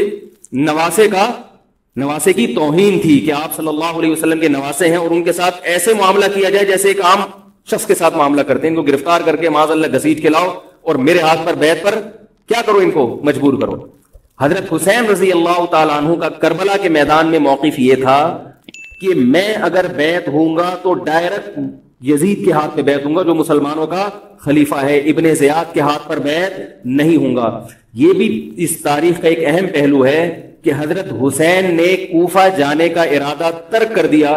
نواسے کی توہین تھی کہ آپ صلی اللہ علیہ وسلم کے نواسے ہیں اور ان کے ساتھ ایسے معاملہ کیا جائے جیسے ایک عام شخص کے ساتھ معاملہ کرتے ہیں، ان کو گرفتار کر کے معاذ اللہ گھسیٹ کے لاؤ اور میرے ہاتھ پر بیعت پر کیا کرو، ان کو مجبور کرو۔ حضرت حسین رضی اللہ تعالیٰ عنہ کا کربلا کے میدان میں موقف یہ تھا کہ میں اگر بیعت ہوں گا تو ڈائریکٹ یزید کے ہاتھ پہ بیعت ہوں گا جو مسلمانوں کا خلیفہ ہے، ابن زیاد کے ہاتھ پر بیعت نہیں ہوں گا۔ یہ بھی اس تاریخ کا ایک اہم پہلو ہے کہ حضرت حسین نے کوفہ جانے کا ارادہ ترک کر دیا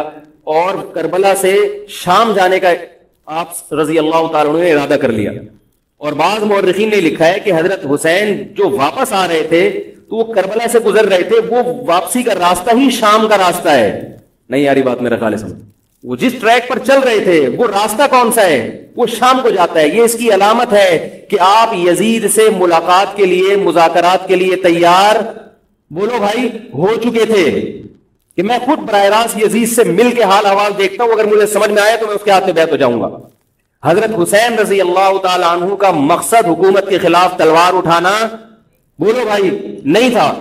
اور کربلا سے شام جانے کا آپ رضی اللہ تعالیٰ عنہ نے ارادہ کر لیا۔ اور بعض مورخین نے لکھا ہے کہ حضرت حسین جو واپس آ رہے تھے تو وہ کربلا سے گزر رہے تھے، وہ واپسی کا راستہ ہی شام کا راستہ ہے۔ نہیں یاری بات میرا خیال ہے سمجھ، وہ جس ٹریک پر چل رہے تھے وہ راستہ کون سا ہے؟ وہ شام کو جاتا ہے۔ یہ اس کی علامت ہے کہ آپ یزید سے ملاقات کے لیے، مذاکرات کے لیے تیار بولو بھائی ہو چکے تھے کہ میں خود براہ راست یزید سے مل کے حال احوال دیکھتا ہوں، اگر مجھے سمجھ میں آیا تو میں اس کے ہاتھ میں بیعت ہو جاؤں گا۔ حضرت حسین رضی اللہ تعالی عنہ کا مقصد حکومت کے خلاف تلوار اٹھانا بولو بھائی نہیں تھا،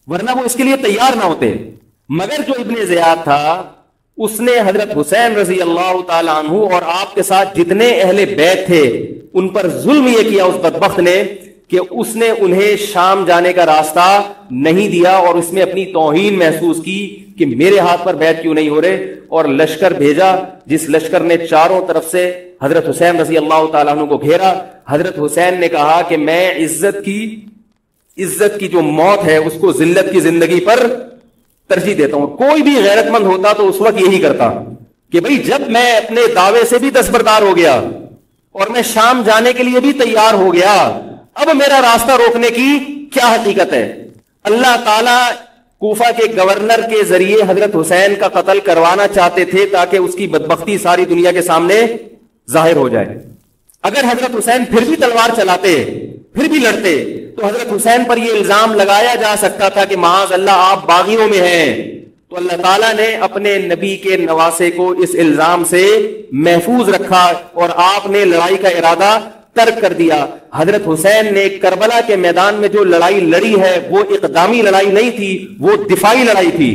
ورنہ وہ اس کے لیے تیار نہ ہوتے۔ مگر جو ابن زیاد تھا اس نے حضرت حسین رضی اللہ تعالی عنہ اور آپ کے ساتھ جتنے اہل بیت تھے ان پر ظلم یہ کیا اس بدبخت نے کہ اس نے انہیں شام جانے کا راستہ نہیں دیا، اور اس میں اپنی توہین محسوس کی کہ میرے ہاتھ پر بیعت کیوں نہیں ہو رہے، اور لشکر بھیجا جس لشکر نے چاروں طرف سے حضرت حسین رضی اللہ تعالیٰ عنہ کو گھیرا۔ حضرت حسین نے کہا کہ میں عزت کی جو موت ہے اس کو ذلت کی زندگی پر ترجیح دیتا ہوں۔ کوئی بھی غیرت مند ہوتا تو اس وقت یہی کرتا کہ بھئی جب میں اپنے دعوے سے بھی دستبردار ہو گیا اور میں شام جانے کے لیے بھی تیار ہو گیا، اب میرا راستہ روکنے کی کیا حقیقت ہے؟ اللہ تعالیٰ کوفہ کے گورنر کے ذریعے حضرت حسین کا قتل کروانا چاہتے تھے تاکہ اس کی بدبختی ساری دنیا کے سامنے ظاہر ہو جائے۔ اگر حضرت حسین پھر بھی تلوار چلاتے، پھر بھی لڑتے، تو حضرت حسین پر یہ الزام لگایا جا سکتا تھا کہ معاذ اللہ آپ باغیوں میں ہیں۔ تو اللہ تعالیٰ نے اپنے نبی کے نواسے کو اس الزام سے محفوظ رکھا اور آپ نے لڑائی کا ارادہ ترک کر دیا۔ حضرت حسین نے کربلا کے میدان میں جو لڑائی لڑی ہے وہ اقدامی لڑائی نہیں تھی، وہ دفاعی لڑائی تھی۔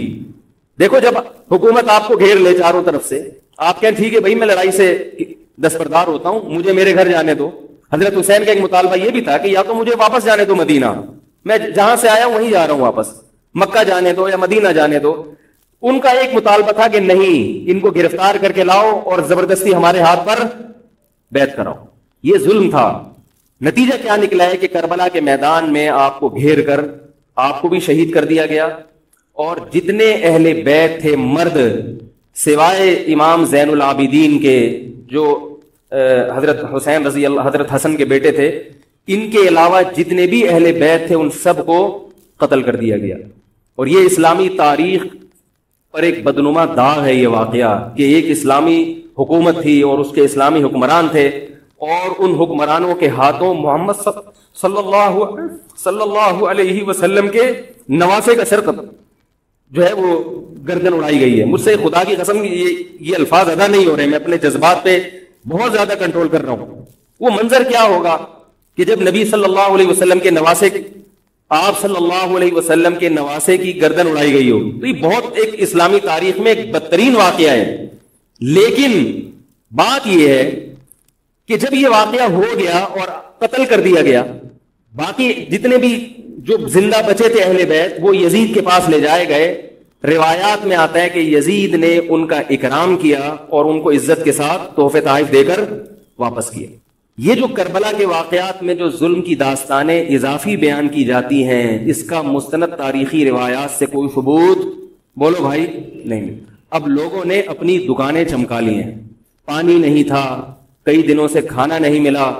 دیکھو جب حکومت آپ کو گھیر لے چاروں طرف سے، آپ کہیں ٹھیک ہے بھائی میں لڑائی سے دستبردار ہوتا ہوں، مجھے میرے گھر جانے دو۔ حضرت حسین کا ایک مطالبہ یہ بھی تھا کہ یا تو مجھے واپس جانے دو مدینہ، میں جہاں سے آیا ہوں وہیں جا رہا ہوں واپس، مکہ جانے دو یا مدینہ جانے دو۔ ان کا ایک مطالبہ تھا کہ نہیں، ان کو گرفتار کر کے لاؤ اور زبردستی ہمارے ہاتھ پر بیعت کراؤ۔ یہ ظلم تھا۔ نتیجہ کیا نکلا ہے کہ کربلا کے میدان میں آپ کو گھیر کر آپ کو بھی شہید کر دیا گیا، اور جتنے اہل بیت تھے مرد سوائے امام زین العابدین کے جو حضرت حسین رضی اللہ حضرت حسن کے بیٹے تھے، ان کے علاوہ جتنے بھی اہل بیت تھے ان سب کو قتل کر دیا گیا۔ اور یہ اسلامی تاریخ پر ایک بدنما داغ ہے یہ واقعہ کہ ایک اسلامی حکومت تھی اور اس کے اسلامی حکمران تھے، اور ان حکمرانوں کے ہاتھوں محمد صلی اللہ علیہ وسلم کے نواسے کا سر جو ہے وہ گردن اڑائی گئی ہے۔ مجھ سے خدا کی قسم یہ الفاظ ادا نہیں ہو رہے، میں اپنے جذبات پہ بہت زیادہ کنٹرول کر رہا ہوں۔ وہ منظر کیا ہوگا کہ جب نبی صلی اللہ علیہ وسلم کے نواسے آپ صلی اللہ علیہ وسلم کے نواسے کی گردن اڑائی گئی ہو، تو یہ بہت ایک اسلامی تاریخ میں ایک بدترین واقعہ ہے۔ لیکن بات یہ ہے کہ جب یہ واقعہ ہو گیا اور قتل کر دیا گیا، باقی جتنے بھی جو زندہ بچے تھے اہل بیت وہ یزید کے پاس لے جائے گئے۔ روایات میں آتا ہے کہ یزید نے ان کا اکرام کیا اور ان کو عزت کے ساتھ تحفے تحائف دے کر واپس کیا۔ یہ جو کربلا کے واقعات میں جو ظلم کی داستانیں اضافی بیان کی جاتی ہیں، اس کا مستند تاریخی روایات سے کوئی ثبوت بولو بھائی نہیں۔ اب لوگوں نے اپنی دکانیں چمکا لی ہیں، پانی نہیں تھا، کئی دنوں سے کھانا نہیں ملا۔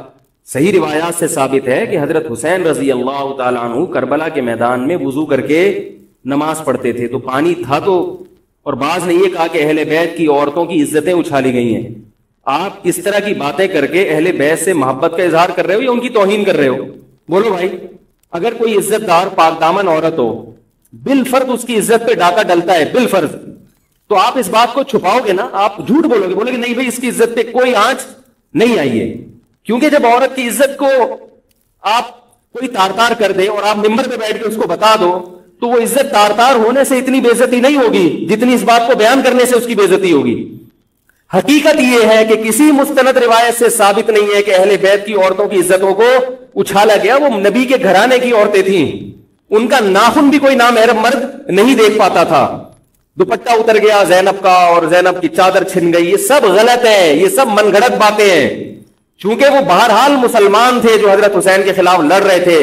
صحیح روایات سے ثابت ہے کہ حضرت حسین رضی اللہ تعالیٰ عنہ کربلا کے میدان میں وضو کر کے نماز پڑھتے تھے، تو پانی تھا تو، اور بعض نے یہ کہا کہ اہل بیت کی عورتوں کی عزتیں اچھالی گئی ہیں۔ آپ اس طرح کی باتیں کر کے اہل بیت سے محبت کا اظہار کر رہے ہو یا ان کی توہین کر رہے ہو؟ بولو بھائی۔ اگر کوئی عزت دار پاک دامن عورت ہو، بالفرض اس کی عزت پہ ڈاکہ ڈلتا ہے بالفرض، تو آپ اس بات کو چھپاؤ گے نا، آپ جھوٹ بولو گے، بولو گے نہیں بھائی اس کی عزت پہ کوئی آنچ نہیں آئی ہے۔ کیونکہ جب عورت کی عزت کو آپ کوئی تار تار کر دے اور آپ ممبر پہ بیٹھ کے اس کو بتا دو، تو وہ عزت تار تار ہونے سے اتنی بے عزتی نہیں ہوگی جتنی اس بات کو بیان کرنے سے اس کی بے عزتی ہوگی۔ حقیقت یہ ہے کہ کسی مستند روایت سے ثابت نہیں ہے کہ اہل بیت کی عورتوں کی عزتوں کو اچھالا گیا۔ وہ نبی کے گھرانے کی عورتیں تھیں، ان کا ناخن بھی کوئی نامحرم مرد نہیں دیکھ پاتا تھا۔ دوپٹہ اتر گیا زینب کا اور زینب کی چادر چھن گئی، یہ سب غلط ہے، یہ سب من گھڑت باتیں ہیں. چونکہ وہ بہرحال مسلمان تھے جو حضرت حسین کے خلاف لڑ رہے تھے،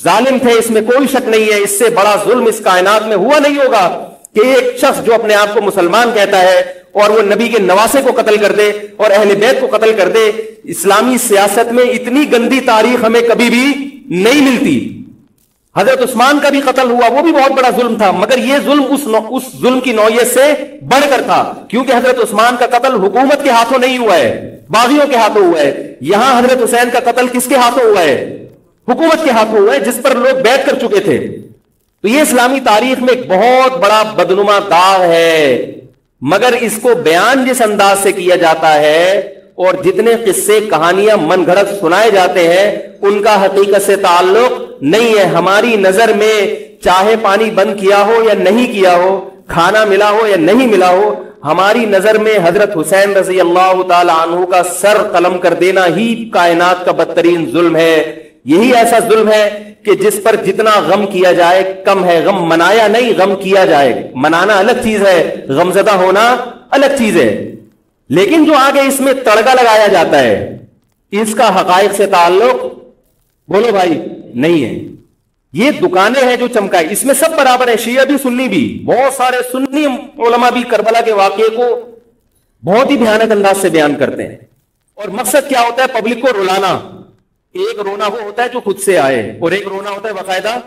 ظالم تھے، اس میں کوئی شک نہیں ہے. اس سے بڑا ظلم اس کائنات میں ہوا نہیں ہوگا کہ ایک شخص جو اپنے آپ کو مسلمان کہتا ہے اور وہ نبی کے نواسے کو قتل کر دے اور اہل بیت کو قتل کر دے. اسلامی سیاست میں اتنی گندی تاریخ ہمیں کبھی بھی نہیں ملتی. حضرت عثمان کا بھی قتل ہوا، وہ بھی بہت بڑا ظلم تھا، مگر یہ ظلم اس ظلم کی نوعیت سے بڑھ کر تھا، کیونکہ حضرت عثمان کا قتل حکومت کے ہاتھوں نہیں ہوا ہے، باغیوں کے ہاتھوں ہوا ہے. یہاں حضرت حسین کا قتل کس کے ہاتھوں ہوا ہے؟ حکومت کے ہاتھوں ہوا ہے، جس پر لوگ بیعت کر چکے تھے. تو یہ اسلامی تاریخ میں ایک بہت بڑا بدنما داغ ہے، مگر اس کو بیان جس انداز سے کیا جاتا ہے اور جتنے قصے کہانیاں من گھڑت سنائے جاتے ہیں ان کا حقیقت سے تعلق نہیں ہے. ہماری نظر میں چاہے پانی بند کیا ہو یا نہیں کیا ہو، کھانا ملا ہو یا نہیں ملا ہو، ہماری نظر میں حضرت حسین رضی اللہ تعالی عنہ کا سر قلم کر دینا ہی کائنات کا بدترین ظلم ہے. یہی ایسا ظلم ہے کہ جس پر جتنا غم کیا جائے کم ہے. غم منایا نہیں، غم کیا جائے. منانا الگ چیز ہے، غمزدہ ہونا الگ چیز ہے. لیکن جو آگے اس میں تڑکا لگایا جاتا ہے اس کا حقائق سے تعلق بولو بھائی نہیں ہے. یہ دکانیں ہیں جو چمکائی، اس میں سب برابر ہے، شیعہ بھی سنی بھی. بہت سارے سنی علماء بھی کربلا کے واقعے کو بہت ہی بھیانک انداز سے بیان کرتے ہیں، اور مقصد کیا ہوتا ہے؟ پبلک کو رلانا. ایک رونا وہ ہوتا ہے جو خود سے آئے، اور ایک رونا ہوتا ہے باقاعدہ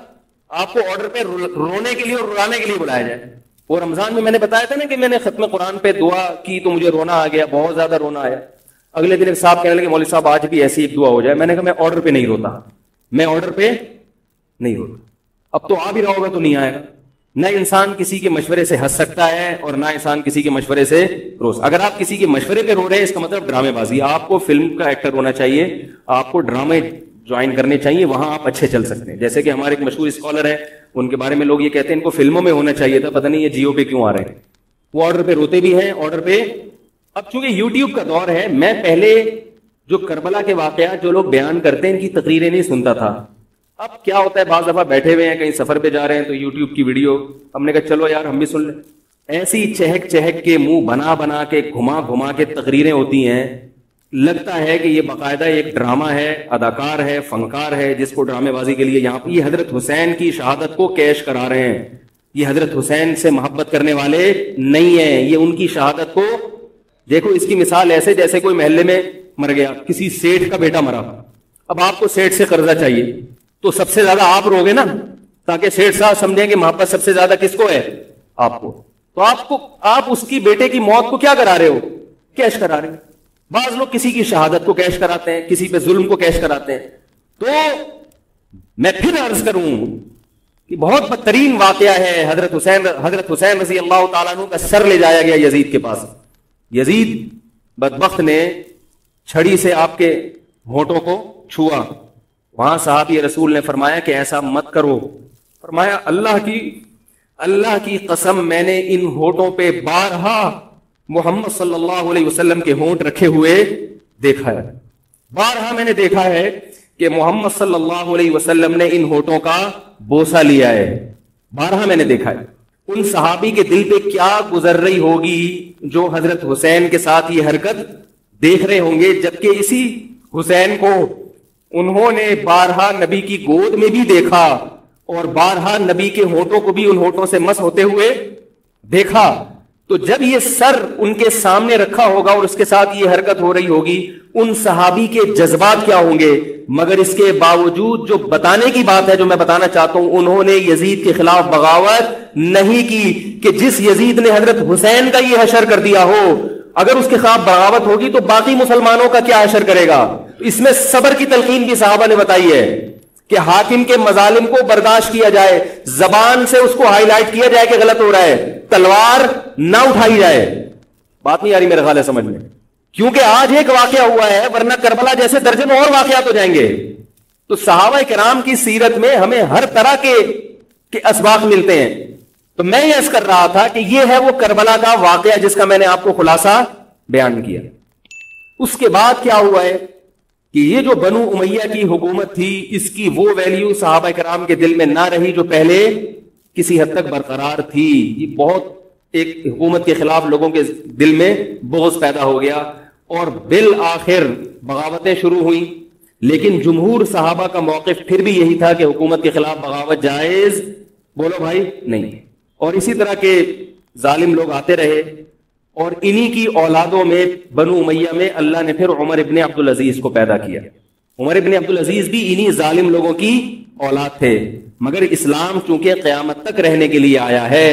آپ کو آرڈر پہ رونے کے لیے اور رلانے کے لیے بلایا جائے. اور رمضان میں میں نے بتایا تھا نا کہ میں نے ختم قرآن پہ دعا کی تو مجھے رونا آ گیا، بہت زیادہ رونا آیا. اگلے دن ایک صاحب کہنے لگے مولوی صاحب آج بھی ایسی ایک دعا ہو جائے. میں نے کہا میں آرڈر پہ نہیں روتا، میں آرڈر پہ نہیں روتا. اب تو آ بھی رہا ہوگا تو نہیں آئے گا. نہ انسان کسی کے مشورے سے ہنس سکتا ہے اور نہ انسان کسی کے مشورے سے روز. اگر آپ کسی کے مشورے پہ رو رہے ہیں اس کا مطلب ڈرامے بازی. آپ کو فلم کا ایکٹر ہونا چاہیے، آپ کو ڈرامے جوائن کرنے چاہیے، وہاں آپ اچھے چل سکتے ہیں. جیسے کہ ہمارے ایک مشہور اسکالر ہے، ان کے بارے میں لوگ یہ کہتے ہیں ان کو فلموں میں ہونا چاہیے تھا، پتہ نہیں یہ جیو پہ کیوں آ رہے ہیں. وہ آرڈر پہ روتے بھی ہیں، آرڈر پہ. اب چونکہ یوٹیوب کا دور ہے، میں پہلے جو کربلا کے واقعات جو لوگ بیان کرتے ہیں ان کی تقریریں نہیں سنتا تھا. اب کیا ہوتا ہے بعض دفعہ بیٹھے ہوئے ہیں کہیں سفر پہ جا رہے ہیں تو یوٹیوب کی ویڈیو ہم نے کہا چلو یار ہم بھی سن لیں. ایسی چہک چہک کے منہ بنا بنا کے گھما گھما کے تقریریں ہوتی ہیں، لگتا ہے کہ یہ باقاعدہ ایک ڈرامہ ہے، اداکار ہے، فنکار ہے جس کو ڈرامے بازی کے لیے یہاں پہ یہ حضرت حسین کی شہادت کو کیش کرا رہے ہیں. یہ حضرت حسین سے محبت کرنے والے نہیں ہیں، یہ ان کی شہادت کو دیکھو. اس کی مثال ایسے جیسے کوئی محلے میں مر گیا، کسی سیٹھ کا بیٹا مرا، اب آپ کو سیٹھ سے قرضہ چاہیے تو سب سے زیادہ آپ روگے نا، تاکہ سیٹھ صاحب سمجھیں کہ محبت سب سے زیادہ کس کو ہے؟ آپ کو. تو آپ اس کی بیٹے کی موت کو کیا کرا رہے ہو؟ کیش کرا رہے ہیں. بعض لوگ کسی کی شہادت کو کیش کراتے ہیں، کسی پہ ظلم کو کیش کراتے ہیں. تو میں پھر عرض کروں کہ بہت بدترین واقعہ ہے. حضرت حسین رضی اللہ تعالیٰ عنہ کا سر لے جایا گیا یزید کے پاس. یزید بدبخت نے چھڑی سے آپ کے ہونٹوں کو چھوا. وہاں صحابی رسول نے فرمایا کہ ایسا مت کرو. فرمایا اللہ کی قسم میں نے ان ہونٹوں پہ بارہا محمد صلی اللہ علیہ وسلم کے ہونٹ رکھے ہوئے دیکھا ہے. بارہا میں نے دیکھا ہے کہ محمد صلی اللہ علیہ وسلم نے ان ہونٹوں کا بوسہ لیا ہے. بارہا میں نے دیکھا ہے. ان صحابی کے دل پہ کیا گزر رہی ہوگی جو حضرت حسین کے ساتھ یہ حرکت دیکھ رہے ہوں گے، جبکہ اسی حسین کو انہوں نے بارہا نبی کی گود میں بھی دیکھا اور بارہا نبی کے ہونٹوں کو بھی ان ہونٹوں سے مس ہوتے ہوئے دیکھا. تو جب یہ سر ان کے سامنے رکھا ہوگا اور اس کے ساتھ یہ حرکت ہو رہی ہوگی، ان صحابی کے جذبات کیا ہوں گے. مگر اس کے باوجود جو بتانے کی بات ہے، جو میں بتانا چاہتا ہوں، انہوں نے یزید کے خلاف بغاوت نہیں کی کہ جس یزید نے حضرت حسین کا یہ حشر کر دیا ہو، اگر اس کے خلاف بغاوت ہوگی تو باقی مسلمانوں کا کیا حشر کرے گا. اس میں صبر کی تلقین بھی صحابہ نے بتائی ہے کہ حاکم کے مظالم کو برداشت کیا جائے، زبان سے اس کو ہائی لائٹ کیا جائے کہ غلط ہو رہا ہے، تلوار نہ اٹھائی جائے. بات نہیں آ رہی میرے خیال ہے سمجھ میں؟ کیونکہ آج ایک واقعہ ہوا ہے، ورنہ کربلا جیسے درجنوں اور واقعات ہو جائیں گے. تو صحابہ کرام کی سیرت میں ہمیں ہر طرح کے اسباق ملتے ہیں. تو میں یہ عرض کر رہا تھا کہ یہ ہے وہ کربلا کا واقعہ جس کا میں نے آپ کو خلاصہ بیان کیا. اس کے بعد کیا ہوا ہے کہ یہ جو بنو امیہ کی حکومت تھی، اس کی وہ ویلیو صحابہ کرام کے دل میں نہ رہی جو پہلے کسی حد تک برقرار تھی. یہ بہت ایک حکومت کے خلاف لوگوں کے دل میں بغض پیدا ہو گیا اور بالآخر بغاوتیں شروع ہوئیں. لیکن جمہور صحابہ کا موقف پھر بھی یہی تھا کہ حکومت کے خلاف بغاوت جائز، بولو بھائی، نہیں. اور اسی طرح کے ظالم لوگ آتے رہے اور انہی کی اولادوں میں بنو امیہ میں اللہ نے پھر عمر ابن عبدالعزیز کو پیدا کیا. عمر ابن عبدالعزیز بھی انہی ظالم لوگوں کی اولاد تھے، مگر اسلام چونکہ قیامت تک رہنے کے لیے آیا ہے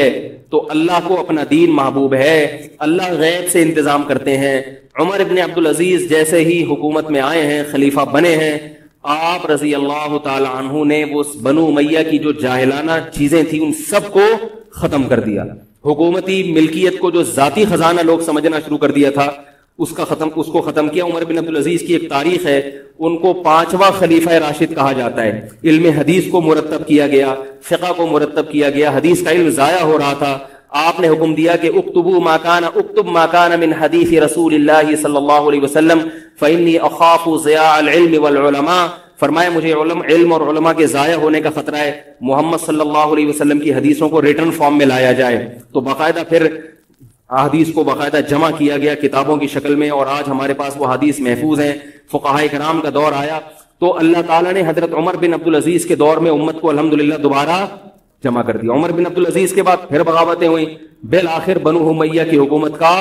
تو اللہ کو اپنا دین محبوب ہے، اللہ غیب سے انتظام کرتے ہیں. عمر ابن عبدالعزیز جیسے ہی حکومت میں آئے ہیں، خلیفہ بنے ہیں، آپ رضی اللہ تعالی عنہ نے وہ بنو امیہ کی جو جاہلانہ چیزیں تھیں ان سب کو ختم کر دیا. حکومتی ملکیت کو جو ذاتی خزانہ لوگ سمجھنا شروع کر دیا تھا اس کو ختم کیا. عمر بن عبدالعزیز کی ایک تاریخ ہے، ان کو 5واں خلیفہ راشد کہا جاتا ہے. علم حدیث کو مرتب کیا گیا، فقہ کو مرتب کیا گیا، حدیث کا علم ضائع ہو رہا تھا. آپ نے حکم دیا کہ اکتب ما کان من حدیث رسول اللہ صلی اللہ علیہ وسلم فإنی اخاف ضیاع العلم والعلماء. فرمایا مجھے علم اور علماء کے ضائع ہونے کا خطرہ ہے، محمد صلی اللہ علیہ وسلم کی حدیثوں کو ریٹن فارم میں لایا جائے. تو باقاعدہ پھر حدیث کو باقاعدہ جمع کیا گیا کتابوں کی شکل میں، اور آج ہمارے پاس وہ حدیث محفوظ ہیں. فقہائے کرام کا دور آیا تو اللہ تعالیٰ نے حضرت عمر بن عبدالعزیز کے دور میں امت کو الحمدللہ دوبارہ جمع کر دیا. عمر بن عبدالعزیز کے بعد پھر بغاوتیں ہوئیں، بالآخر بنو امیہ کی حکومت کا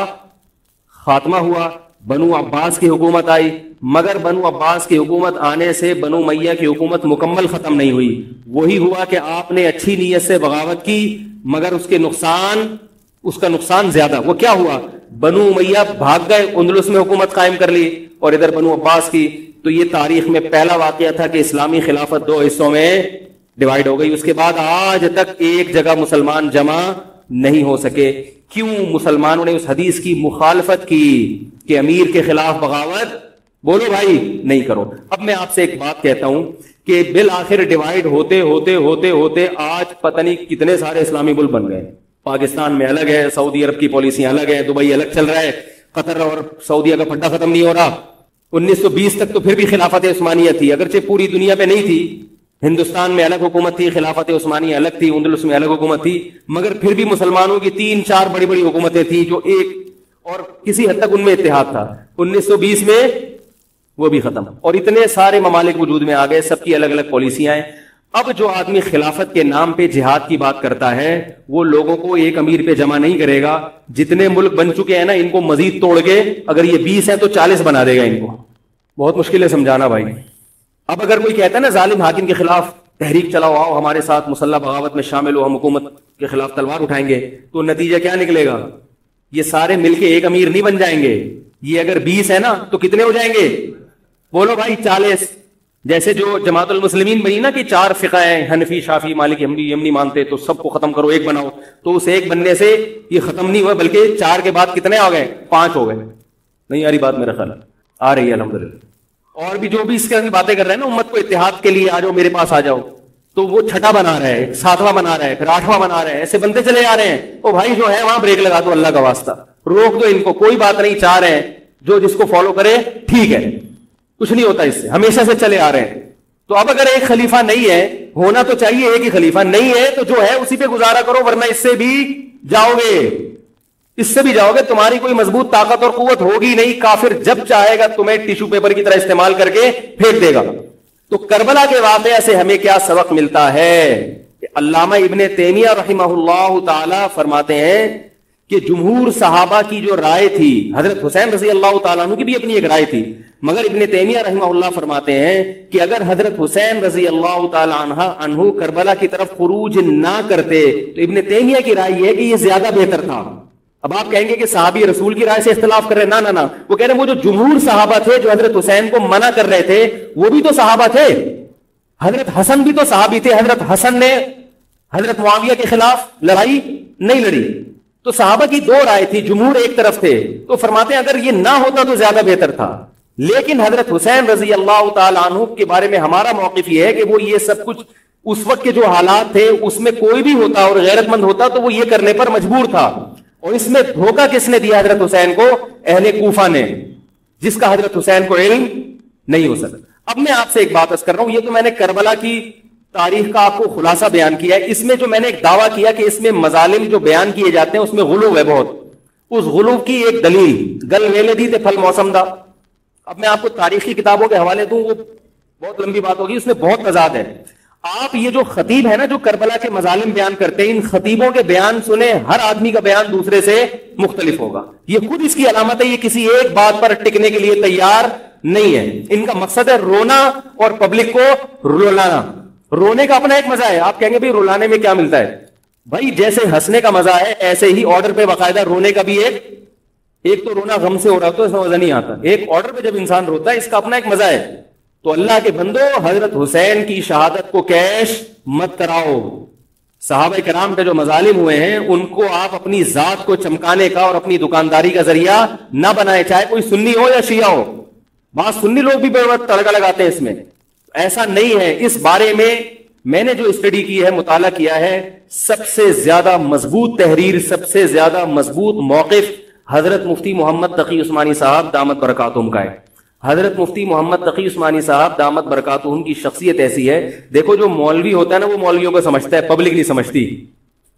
خاتمہ ہوا، بنو عباس کی حکومت آئی. مگر بنو عباس کی حکومت آنے سے بنو امیہ کی حکومت مکمل ختم نہیں ہوئی. وہی ہوا کہ آپ نے اچھی نیت سے بغاوت کی مگر اس کا نقصان زیادہ. وہ کیا ہوا؟ بنو امیہ بھاگ گئے، اندلس میں حکومت قائم کر لی اور ادھر بنو عباس کی. تو یہ تاریخ میں پہلا واقعہ تھا کہ اسلامی خلافت 2 حصوں میں ڈیوائیڈ ہو گئی. اس کے بعد آج تک ایک جگہ مسلمان جمع نہیں ہو سکے. کیوں؟ مسلمانوں نے اس حدیث کی مخالفت کی کہ امیر کے خلاف بغاوت، بولو بھائی، نہیں کرو. اب میں آپ سے ایک بات کہتا ہوں کہ بالآخر ڈیوائیڈ ہوتے ہوتے ہوتے ہوتے آج پتہ نہیں کتنے سارے اسلامی ملک بن گئے. پاکستان میں الگ ہے، سعودی عرب کی پالیسیاں الگ ہے، دبئی الگ چل رہا ہے، قطر اور سعودیہ کا پھڈا ختم نہیں ہو رہا. 1920 تک تو پھر بھی خلافت عثمانیہ تھی، اگرچہ پوری دنیا میں نہیں تھی. ہندوستان میں الگ حکومت تھی، خلافت عثمانیہ الگ تھی، اندلس میں الگ حکومت تھی، مگر پھر بھی مسلمانوں کی 3-4 بڑی بڑی حکومتیں تھیں جو ایک اور کسی حد تک ان میں اتحاد تھا. 1920 میں وہ بھی ختم اور اتنے سارے ممالک وجود میں آ گئے، سب کی الگ الگ پالیسیاں ہیں. اب جو آدمی خلافت کے نام پہ جہاد کی بات کرتا ہے وہ لوگوں کو ایک امیر پہ جمع نہیں کرے گا. جتنے ملک بن چکے ہیں نا ان کو مزید توڑ کے اگر یہ 20 ہیں تو 40 بنا دے گا. ان کو بہت مشکل ہے سمجھانا بھائی. اب اگر کوئی کہتا ہے نا ظالم حاکم کے خلاف تحریک چلاؤ، آؤ ہمارے ساتھ مسلح بغاوت میں شامل ہو، ہم حکومت کے خلاف تلوار اٹھائیں گے، تو نتیجہ کیا نکلے گا؟ یہ سارے مل کے ایک امیر نہیں بن جائیں گے. یہ اگر 20 ہے نا تو کتنے ہو جائیں گے؟ بولو بھائی 40. جیسے جو جماعت المسلمین بنی نا کہ 4 فقہ ہیں، حنفی، شافعی، مالکی، حنبلی، یمنی مانتے، تو سب کو ختم کرو، ایک بناؤ. تو اس ایک بننے سے یہ ختم نہیں ہوا بلکہ 4 کے بعد کتنے آ گئے؟ 5 ہو گئے. نہیں آ رہی بات؟ میرا خیال آ رہی ہے الحمدللہ. اور بھی جو بھی اس کی باتیں کر رہے ہیں نا امت کو اتحاد کے لیے آ جاؤ، میرے پاس آ جاؤ، تو وہ 6واں بنا رہا ہے، 7واں بنا رہا ہے، پھر 8واں بنا رہے ہیں، ایسے بنتے چلے جا رہے ہیں. او بھائی جو ہے وہاں بریک لگا دو، اللہ کا واسطہ روک دو ان کو. کوئی بات نہیں، 4 ہیں، جو جس کو فالو کرے ٹھیک ہے، کچھ نہیں ہوتا اس سے، ہمیشہ سے چلے آ رہے ہیں. تو اب اگر ایک خلیفہ نہیں ہے، ہونا تو چاہیے ایک ہی خلیفہ، نہیں ہے تو جو ہے اسی پہ گزارا کرو، ورنہ اس سے بھی جاؤ گے، اس سے بھی جاؤ گے. تمہاری کوئی مضبوط طاقت اور قوت ہوگی نہیں. کافر جب چاہے گا تمہیں ٹیشو پیپر کی طرح استعمال کر کے پھینک دے گا. تو کربلا کے واقعہ سے ہمیں کیا سبق ملتا ہے؟ کہ علامہ ابن تیمیہ رحمہ اللہ تعالی فرماتے ہیں کہ جمہور صحابہ کی جو رائے تھی، حضرت حسین رضی اللہ تعالیٰ عنہ کی بھی اپنی ایک رائے تھی، مگر ابن تیمیہ رحمہ اللہ فرماتے ہیں کہ اگر حضرت حسین رضی اللہ تعالیٰ عنہ کربلا کی طرف خروج نہ کرتے تو ابن تیمیہ کی رائے یہ ہے کہ یہ زیادہ بہتر تھا. اب آپ کہیں گے کہ صحابی رسول کی رائے سے اختلاف کر رہے ہیں، نہ وہ کہہ رہے ہیں وہ جو جمہور صحابہ تھے جو حضرت حسین کو منع کر رہے تھے وہ بھی تو صحابہ تھے. حضرت حسن بھی تو صحابی تھے. حضرت حسن نے حضرت معاویہ کے خلاف لڑائی نہیں لڑی. تو صحابہ کی 2 رائے تھی، جمہور ایک طرف تھے. تو فرماتے ہیں اگر یہ نہ ہوتا تو زیادہ بہتر تھا. لیکن حضرت حسین رضی اللہ تعالیٰ عنہ کے بارے میں ہمارا موقف یہ ہے کہ وہ یہ سب کچھ اس وقت کے جو حالات تھے اس میں کوئی بھی ہوتا اور غیرت مند ہوتا تو وہ یہ کرنے پر مجبور تھا. اور اس میں دھوکہ کس نے دیا حضرت حسین کو؟ اہل کوفہ نے، جس کا حضرت حسین کو علم نہیں ہو سکتا. اب میں آپ سے ایک بات عرض کر رہا ہوں، یہ تو میں نے کربلا کی تاریخ کا آپ کو خلاصہ بیان کیا ہے. اس میں جو میں نے ایک دعویٰ کیا کہ اس میں مظالم جو بیان کیے جاتے ہیں اس میں غلو ہے بہت, اس غلو کی ایک دلیل گل ویلے دی تے پھل موسم دا. اب میں آپ کو تاریخی کتابوں کے حوالے دوں, وہ بہت لمبی بات ہوگی, اس میں بہت تضاد ہے. آپ یہ جو خطیب ہے نا جو کربلا کے مظالم بیان کرتے ہیں, ان خطیبوں کے بیان سنیں, ہر آدمی کا بیان دوسرے سے مختلف ہوگا. یہ خود اس کی علامت ہے, یہ کسی ایک بات پر ٹکنے کے لیے تیار نہیں ہے. ان کا مقصد ہے رونا اور پبلک کو رلانا. رونے کا اپنا ایک مزہ ہے. آپ کہیں گے بھائی رلانے میں کیا ملتا ہے؟ بھائی جیسے ہنسنے کا مزہ ہے ایسے ہی آرڈر پہ باقاعدہ رونے کا بھی ایک تو رونا غم سے ہو رہا تو اس میں مزہ نہیں آتا. ایک آرڈر پہ جب انسان روتا ہے اس کا اپنا ایک مزہ ہے. تو اللہ کے بندو, حضرت حسین کی شہادت کو کیش مت کراؤ. صحابہ کرام کے جو مظالم ہوئے ہیں ان کو آپ اپنی ذات کو چمکانے کا اور اپنی دکانداری کا ذریعہ نہ بنائے, چاہے کوئی سنی ہو یا شیعہ ہو. بعض سنی لوگ بھی بے وقت تڑکا لگاتے ہیں اس میں. ایسا نہیں ہے. اس بارے میں نے جو اسٹڈی کی ہے, مطالعہ کیا ہے, سب سے زیادہ مضبوط تحریر, سب سے زیادہ مضبوط موقف حضرت مفتی محمد تقی عثمانی صاحب دامت برکاتہم کا ہے. حضرت مفتی محمد تقی عثمانی صاحب دامت برکاتہم کی شخصیت ایسی ہے, دیکھو جو مولوی ہوتا ہے نا وہ مولویوں کو سمجھتا ہے, پبلک نہیں سمجھتی.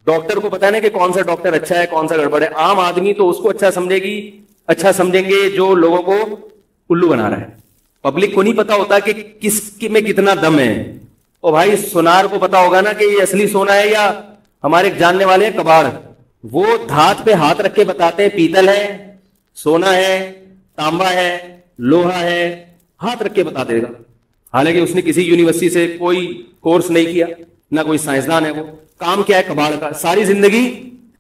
ڈاکٹر کو پتا ہے نا کہ کون سا ڈاکٹر اچھا ہے کون سا گڑبڑ ہے. عام آدمی تو اس کو اچھا سمجھیں گے جو لوگوں کو الو بنا رہا ہے. پبلک کو نہیں پتا ہوتا کہ کس میں کتنا دم ہے. اور بھائی سونار کو پتا ہوگا نا کہ یہ اصلی سونا ہے یا ہمارے جاننے والے ہیں کباڑ, وہ دھات پہ ہاتھ رکھ کے بتاتے ہیں پیتل ہے, سونا ہے, تانبا ہے, لوہا ہے, ہاتھ رکھ کے بتا دے گا. حالانکہ اس نے کسی یونیورسٹی سے کوئی کورس نہیں کیا, نہ کوئی سائنسدان ہے. وہ کام کیا ہے کباڑ کا, ساری زندگی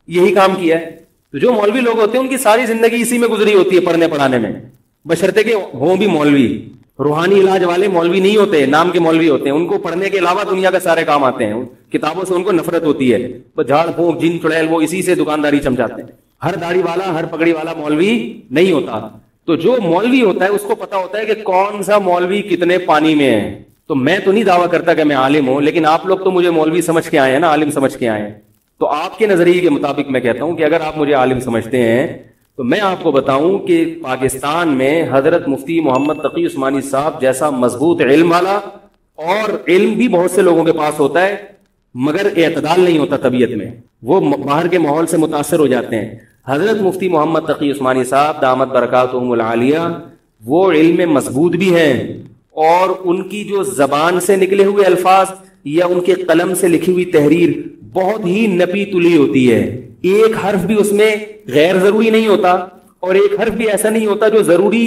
یہی کام کیا ہے. تو جو مولوی لوگ ہوتے ہیں ان کی ساری زندگی اسی میں گزری ہوتی ہے, پڑھنے پڑھانے میں, بشرطے کہ ہوں بھی مولوی. روحانی علاج والے مولوی نہیں ہوتے, نام کے مولوی ہوتے ہیں. ان کو پڑھنے کے علاوہ دنیا کے سارے کام آتے ہیں. کتابوں سے ان کو نفرت ہوتی ہے, بس جھاڑ پھونک جن چڑیل وہ اسی سے دکانداری چمچاتے ہیں. ہر داڑھی والا ہر پگڑی والا مولوی نہیں ہوتا. تو جو مولوی ہوتا ہے اس کو پتا ہوتا ہے کہ کون سا مولوی کتنے پانی میں ہے. تو میں تو نہیں دعویٰ کرتا کہ میں عالم ہوں, لیکن آپ لوگ تو مجھے مولوی سمجھ کے آئے ہیں نا, عالم سمجھ کے آئے ہیں. تو آپ کے نظریے کے مطابق میں کہتا ہوں کہ اگر آپ مجھے عالم سمجھتے ہیں تو میں آپ کو بتاؤں کہ پاکستان میں حضرت مفتی محمد تقی عثمانی صاحب جیسا مضبوط علم والا, اور علم بھی بہت سے لوگوں کے پاس ہوتا ہے مگر اعتدال نہیں ہوتا طبیعت میں, وہ باہر کے ماحول سے متاثر ہو جاتے ہیں. حضرت مفتی محمد تقی عثمانی صاحب دامت برکاتہم العالیہ وہ علم میں مضبوط بھی ہیں, اور ان کی جو زبان سے نکلے ہوئے الفاظ یا ان کے قلم سے لکھی ہوئی تحریر بہت ہی نپی تلی ہوتی ہے. ایک حرف بھی اس میں غیر ضروری نہیں ہوتا, اور ایک حرف بھی ایسا نہیں ہوتا جو ضروری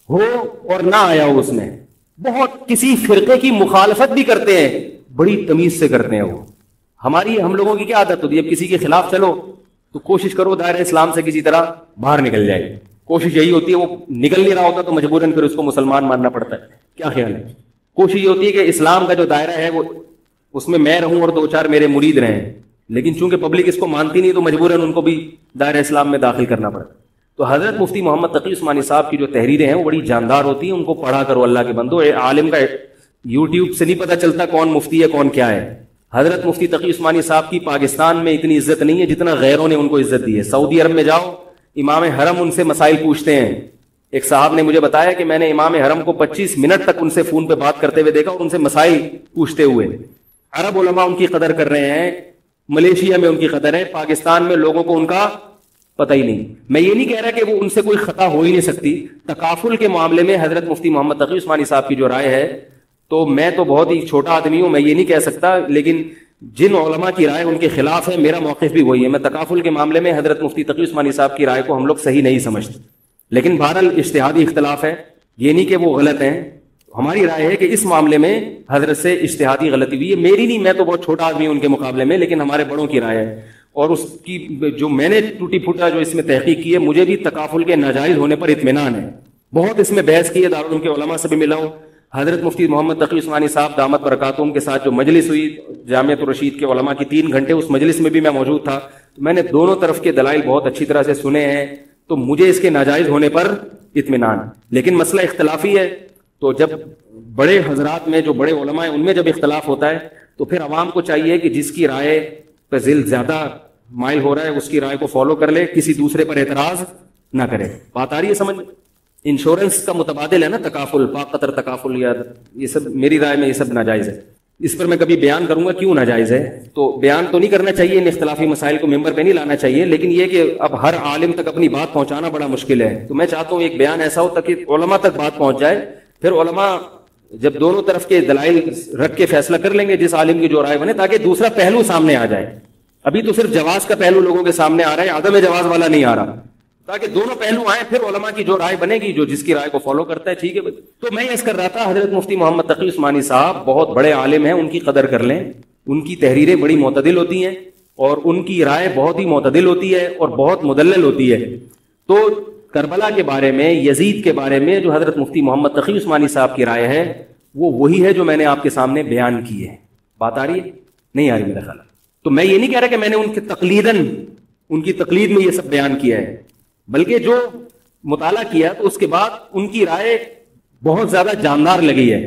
ہو اور نہ آیا ہو اس میں. بہت کسی فرقے کی مخالفت بھی کرتے ہیں, بڑی تمیز سے کرتے ہیں. وہ ہم لوگوں کی کیا عادت ہوتی ہے, اب کسی کے خلاف چلو تو کوشش کرو دائرہ اسلام سے کسی طرح باہر نکل جائے. کوشش یہی ہوتی ہے, وہ نکل نہیں رہا ہوتا تو مجبوراً پھر اس کو مسلمان ماننا پڑتا ہے. کیا خیال ہے؟ کوشش یہ ہوتی ہے کہ اسلام کا جو دائرہ ہے وہ اس میں رہوں اور 2-4 میرے مرید رہیں, لیکن چونکہ پبلک اس کو مانتی نہیں تو مجبوراً ان کو بھی دائرہ اسلام میں داخل کرنا پڑتا. تو حضرت مفتی محمد تقی عثمانی صاحب کی جو تحریریں ہیں وہ بڑی جاندار ہوتی ہیں, ان کو پڑھا کرو اللہ کے بندو. عالم کا یوٹیوب سے نہیں پتہ چلتا کون مفتی ہے کون کیا ہے. حضرت مفتی تقی عثمانی صاحب کی پاکستان میں اتنی عزت نہیں ہے جتنا غیروں نے ان کو عزت دی ہے. سعودی عرب میں جاؤ, امام حرم ان سے مسائل پوچھتے ہیں. ایک صاحب نے مجھے بتایا کہ میں نے امام حرم کو 25 منٹ تک ان سے فون پہ بات کرتے ہوئے دیکھا اور ان سے مسائل پوچھتے ہوئے. عرب علماء ان کی قدر کر رہے ہیں, ملیشیا میں ان کی قدر ہے, پاکستان میں لوگوں کو ان کا پتہ ہی نہیں. میں یہ نہیں کہہ رہا کہ وہ ان سے کوئی خطا ہو ہی نہیں سکتی. تکافل کے معاملے میں حضرت مفتی محمد تقی عثمانی صاحب کی جو رائے ہے, تو میں تو بہت ہی چھوٹا آدمی ہوں, میں یہ نہیں کہہ سکتا, لیکن جن علماء کی رائے ان کے خلاف ہے میرا موقف بھی وہی ہے. میں تکافل کے معاملے میں حضرت مفتی تقی عثمانی صاحب کی رائے کو ہم لوگ صحیح نہیں سمجھتے, لیکن بہرحال اجتہادی اختلاف ہے, یہ نہیں کہ وہ غلط ہیں. ہماری رائے ہے کہ اس معاملے میں حضرت سے اجتہادی غلطی ہوئی ہے. میری نہیں, میں تو بہت چھوٹا آدمی ہوں ان کے مقابلے میں, لیکن ہمارے بڑوں کی رائے ہے. اور اس کی جو میں نے ٹوٹی پھوٹا جو اس میں تحقیق کی ہے, مجھے بھی تکافل کے ناجائز ہونے پر اطمینان ہے. بہت اس میں بحث کی ہے, دارالعلوم کے علماء سے بھی ملا ہوں. حضرت مفتی محمد تقی عثمانی صاحب دامت برکاتہم کے ساتھ جو مجلس ہوئی جامعۃ الرشید کے علماء کی 3 گھنٹے, اس مجلس میں بھی میں موجود تھا. میں نے دونوں طرف کے دلائل بہت اچھی طرح سے سنے ہیں, تو مجھے اس کے ناجائز ہونے پر اطمینان. لیکن مسئلہ اختلافی ہے, تو جب بڑے حضرات میں جو بڑے علماء ہیں ان میں جب اختلاف ہوتا ہے تو پھر عوام کو چاہیے کہ جس کی رائے پہ ذل زیادہ مائل ہو رہا ہے اس کی رائے کو فالو کر لے, کسی دوسرے پر اعتراض نہ کرے. بات آ رہی ہے سمجھ؟ انشورنس کا متبادل ہے نا تکافل, پاک قطر تکافل, یا یہ سب میری رائے میں یہ سب ناجائز ہے. اس پر میں کبھی بیان کروں گا کیوں ناجائز ہے. تو بیان تو نہیں کرنا چاہیے, ان اختلافی مسائل کو ممبر پہ نہیں لانا چاہیے, لیکن یہ کہ اب ہر عالم تک اپنی بات پہنچانا بڑا مشکل ہے. تو میں چاہتا ہوں ایک بیان ایسا ہو تاکہ علماء تک بات پہنچ جائے, پھر علماء جب دونوں طرف کے دلائل رکھ کے فیصلہ کر لیں گے جس عالم کی جو رائے بنے, تاکہ دوسرا پہلو سامنے آ جائے. ابھی تو صرف جواز کا پہلو لوگوں کے سامنے آ رہا ہے, عدم جواز والا نہیں آ رہا, تاکہ دونوں پہلو آئیں, پھر علماء کی جو رائے بنے گی, جو جس کی رائے کو فالو کرتا ہے ٹھیک ہے. تو میں یہ کر رہا تھا, حضرت مفتی محمد تقی عثمانی صاحب بہت بڑے عالم ہیں, ان کی قدر کر لیں. ان کی تحریریں بڑی معتدل ہوتی ہیں اور ان کی رائے بہت ہی معتدل ہوتی ہے اور بہت مدلل ہوتی ہے. تو کربلا کے بارے میں, یزید کے بارے میں جو حضرت مفتی محمد تقی عثمانی صاحب کی رائے ہے وہ وہی ہے جو میں نے آپ کے سامنے بیان کی ہے. بات آ رہی ہے نہیں آ رہی میرا خیال. تو میں یہ نہیں کہہ رہا کہ میں نے ان کی تقلید میں یہ سب بیان کیا ہے, بلکہ جو مطالعہ کیا تو اس کے بعد ان کی رائے بہت زیادہ جاندار لگی ہے.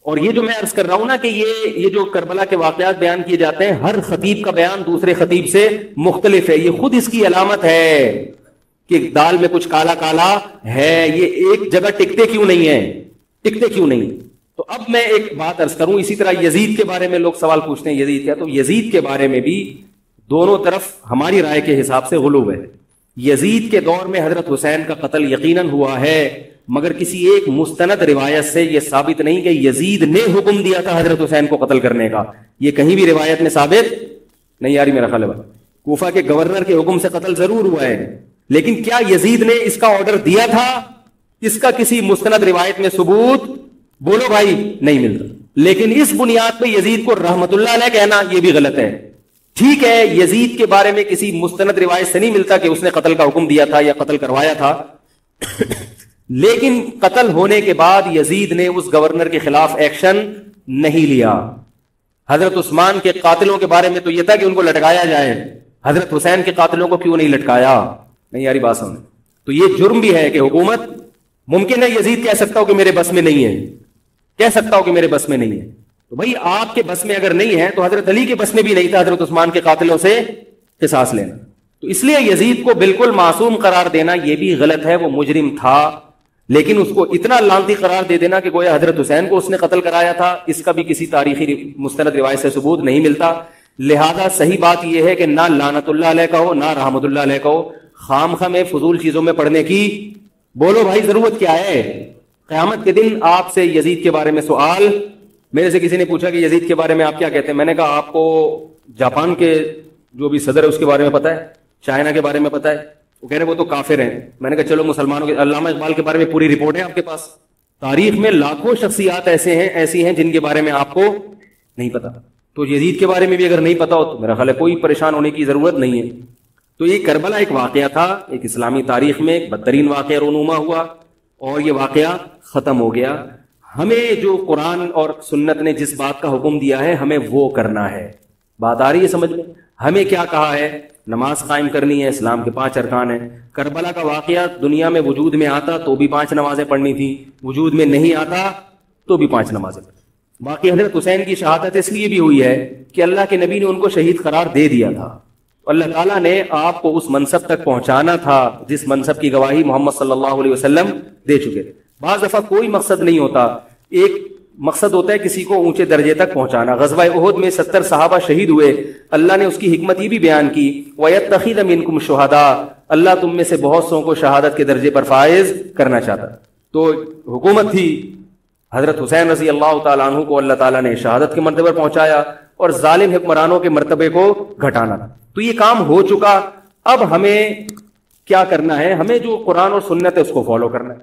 اور یہ جو میں عرض کر رہا ہوں نا کہ یہ جو کربلا کے واقعات بیان کیے جاتے ہیں, ہر خطیب کا بیان دوسرے خطیب سے مختلف ہے. یہ خود اس کی علامت ہے کہ دال میں کچھ کالا کالا ہے, یہ ایک جگہ ٹکتے کیوں نہیں. تو اب میں ایک بات عرض کروں, اسی طرح یزید کے بارے میں لوگ سوال پوچھتے ہیں یزید کیا, تو یزید کے بارے میں بھی دونوں طرف ہماری رائے کے حساب سے غلو ہے. یزید کے دور میں حضرت حسین کا قتل یقیناً ہوا ہے, مگر کسی ایک مستند روایت سے یہ ثابت نہیں کہ یزید نے حکم دیا تھا حضرت حسین کو قتل کرنے کا. یہ کہیں بھی روایت میں ثابت نہیں آ رہی میرا خیال ہے. کوفہ کے گورنر کے حکم سے قتل ضرور ہوا ہے, لیکن کیا یزید نے اس کا آرڈر دیا تھا, اس کا کسی مستند روایت میں ثبوت بولو بھائی نہیں ملتا. لیکن اس بنیاد پہ یزید کو رحمت اللہ علیہ کہنا یہ بھی غلط ہے. ٹھیک ہے, یزید کے بارے میں کسی مستند روایت سے نہیں ملتا کہ اس نے قتل کا حکم دیا تھا یا قتل کروایا تھا, لیکن قتل ہونے کے بعد یزید نے اس گورنر کے خلاف ایکشن نہیں لیا. حضرت عثمان کے قاتلوں کے بارے میں تو یہ تھا کہ ان کو لٹکایا جائے, حضرت حسین کے قاتلوں کو کیوں نہیں لٹکایا. نہیں یاری بات سمجھ. تو یہ جرم بھی ہے کہ حکومت, ممکن ہے یزید کہہ سکتا ہو کہ میرے بس میں نہیں ہے, تو بھائی آپ کے بس میں اگر نہیں ہے تو حضرت علی کے بس میں بھی نہیں تھا حضرت عثمان کے قاتلوں سے قصاص لینا. تو اس لیے یزید کو بالکل معصوم قرار دینا یہ بھی غلط ہے. وہ مجرم تھا, لیکن اس کو اتنا لعنتی قرار دے دینا کہ گویا حضرت حسین کو اس نے قتل کرایا تھا, اس کا بھی کسی تاریخی مستند روایت سے ثبوت نہیں ملتا. لہذا صحیح بات یہ ہے کہ نہ لعنت اللہ علیہ کا ہو نہ رحمت اللہ علیہ کا ہو, خام خواہ میں فضول چیزوں میں پڑھنے کی بولو بھائی ضرورت کیا ہے. قیامت کے دن آپ سے یزید کے بارے میں سوال, میرے سے کسی نے پوچھا کہ یزید کے بارے میں آپ کیا کہتے ہیں. میں نے کہا آپ کو جاپان کے جو بھی صدر ہے اس کے بارے میں پتا ہے, چائنا کے بارے میں پتا ہے. وہ کہہ رہے وہ تو کافر ہیں. میں نے کہا چلو مسلمانوں کے, علامہ اقبال کے بارے میں پوری رپورٹ ہے آپ کے پاس. تاریخ میں لاکھوں شخصیات ایسی ہیں جن کے بارے میں آپ کو نہیں پتا. تو یزید کے بارے میں بھی اگر نہیں پتا ہو تو میرا خیال ہے کوئی پریشان ہونے کی ضرورت نہیں ہے. تو یہ کربلا ایک واقعہ تھا, ایک اسلامی تاریخ میں ایک بدترین واقعہ رونما ہوا اور یہ واقعہ ختم ہو گیا. ہمیں جو قرآن اور سنت نے جس بات کا حکم دیا ہے ہمیں وہ کرنا ہے. بات آ رہی ہے سمجھ میں. ہمیں کیا کہا ہے, نماز قائم کرنی ہے, اسلام کے 5 ارکان ہیں. کربلا کا واقعہ دنیا میں وجود میں آتا تو بھی 5 نمازیں پڑھنی تھی, وجود میں نہیں آتا تو بھی 5 نمازیں. باقی حضرت حسین کی شہادت اس لیے بھی ہوئی ہے کہ اللہ کے نبی نے ان کو شہید قرار دے دیا تھا. اللہ تعالیٰ نے آپ کو اس منصب تک پہنچانا تھا جس منصب کی گواہی محمد صلی اللہ علیہ وسلم دے چکے تھے. بعض دفعہ کوئی مقصد نہیں ہوتا, ایک مقصد ہوتا ہے کسی کو اونچے درجے تک پہنچانا. غزوہ احد میں 70 صحابہ شہید ہوئے, اللہ نے اس کی حکمت یہ بھی بیان کی, وَيَتَّخِذَ مِنْكُمْ شُهَدَاءَ, اللہ تم میں سے بہت سو کو شہادت کے درجے پر فائز کرنا چاہتا. تو حکومت تھی, حضرت حسین رضی اللہ تعالیٰ عنہ کو اللہ تعالیٰ نے شہادت کے مرتبے پر پہنچایا اور ظالم حکمرانوں کے مرتبے کو گھٹانا. تو یہ کام ہو چکا. اب ہمیں کیا کرنا ہے, ہمیں جو قرآن اور سنت ہے اس کو فالو کرنا ہے.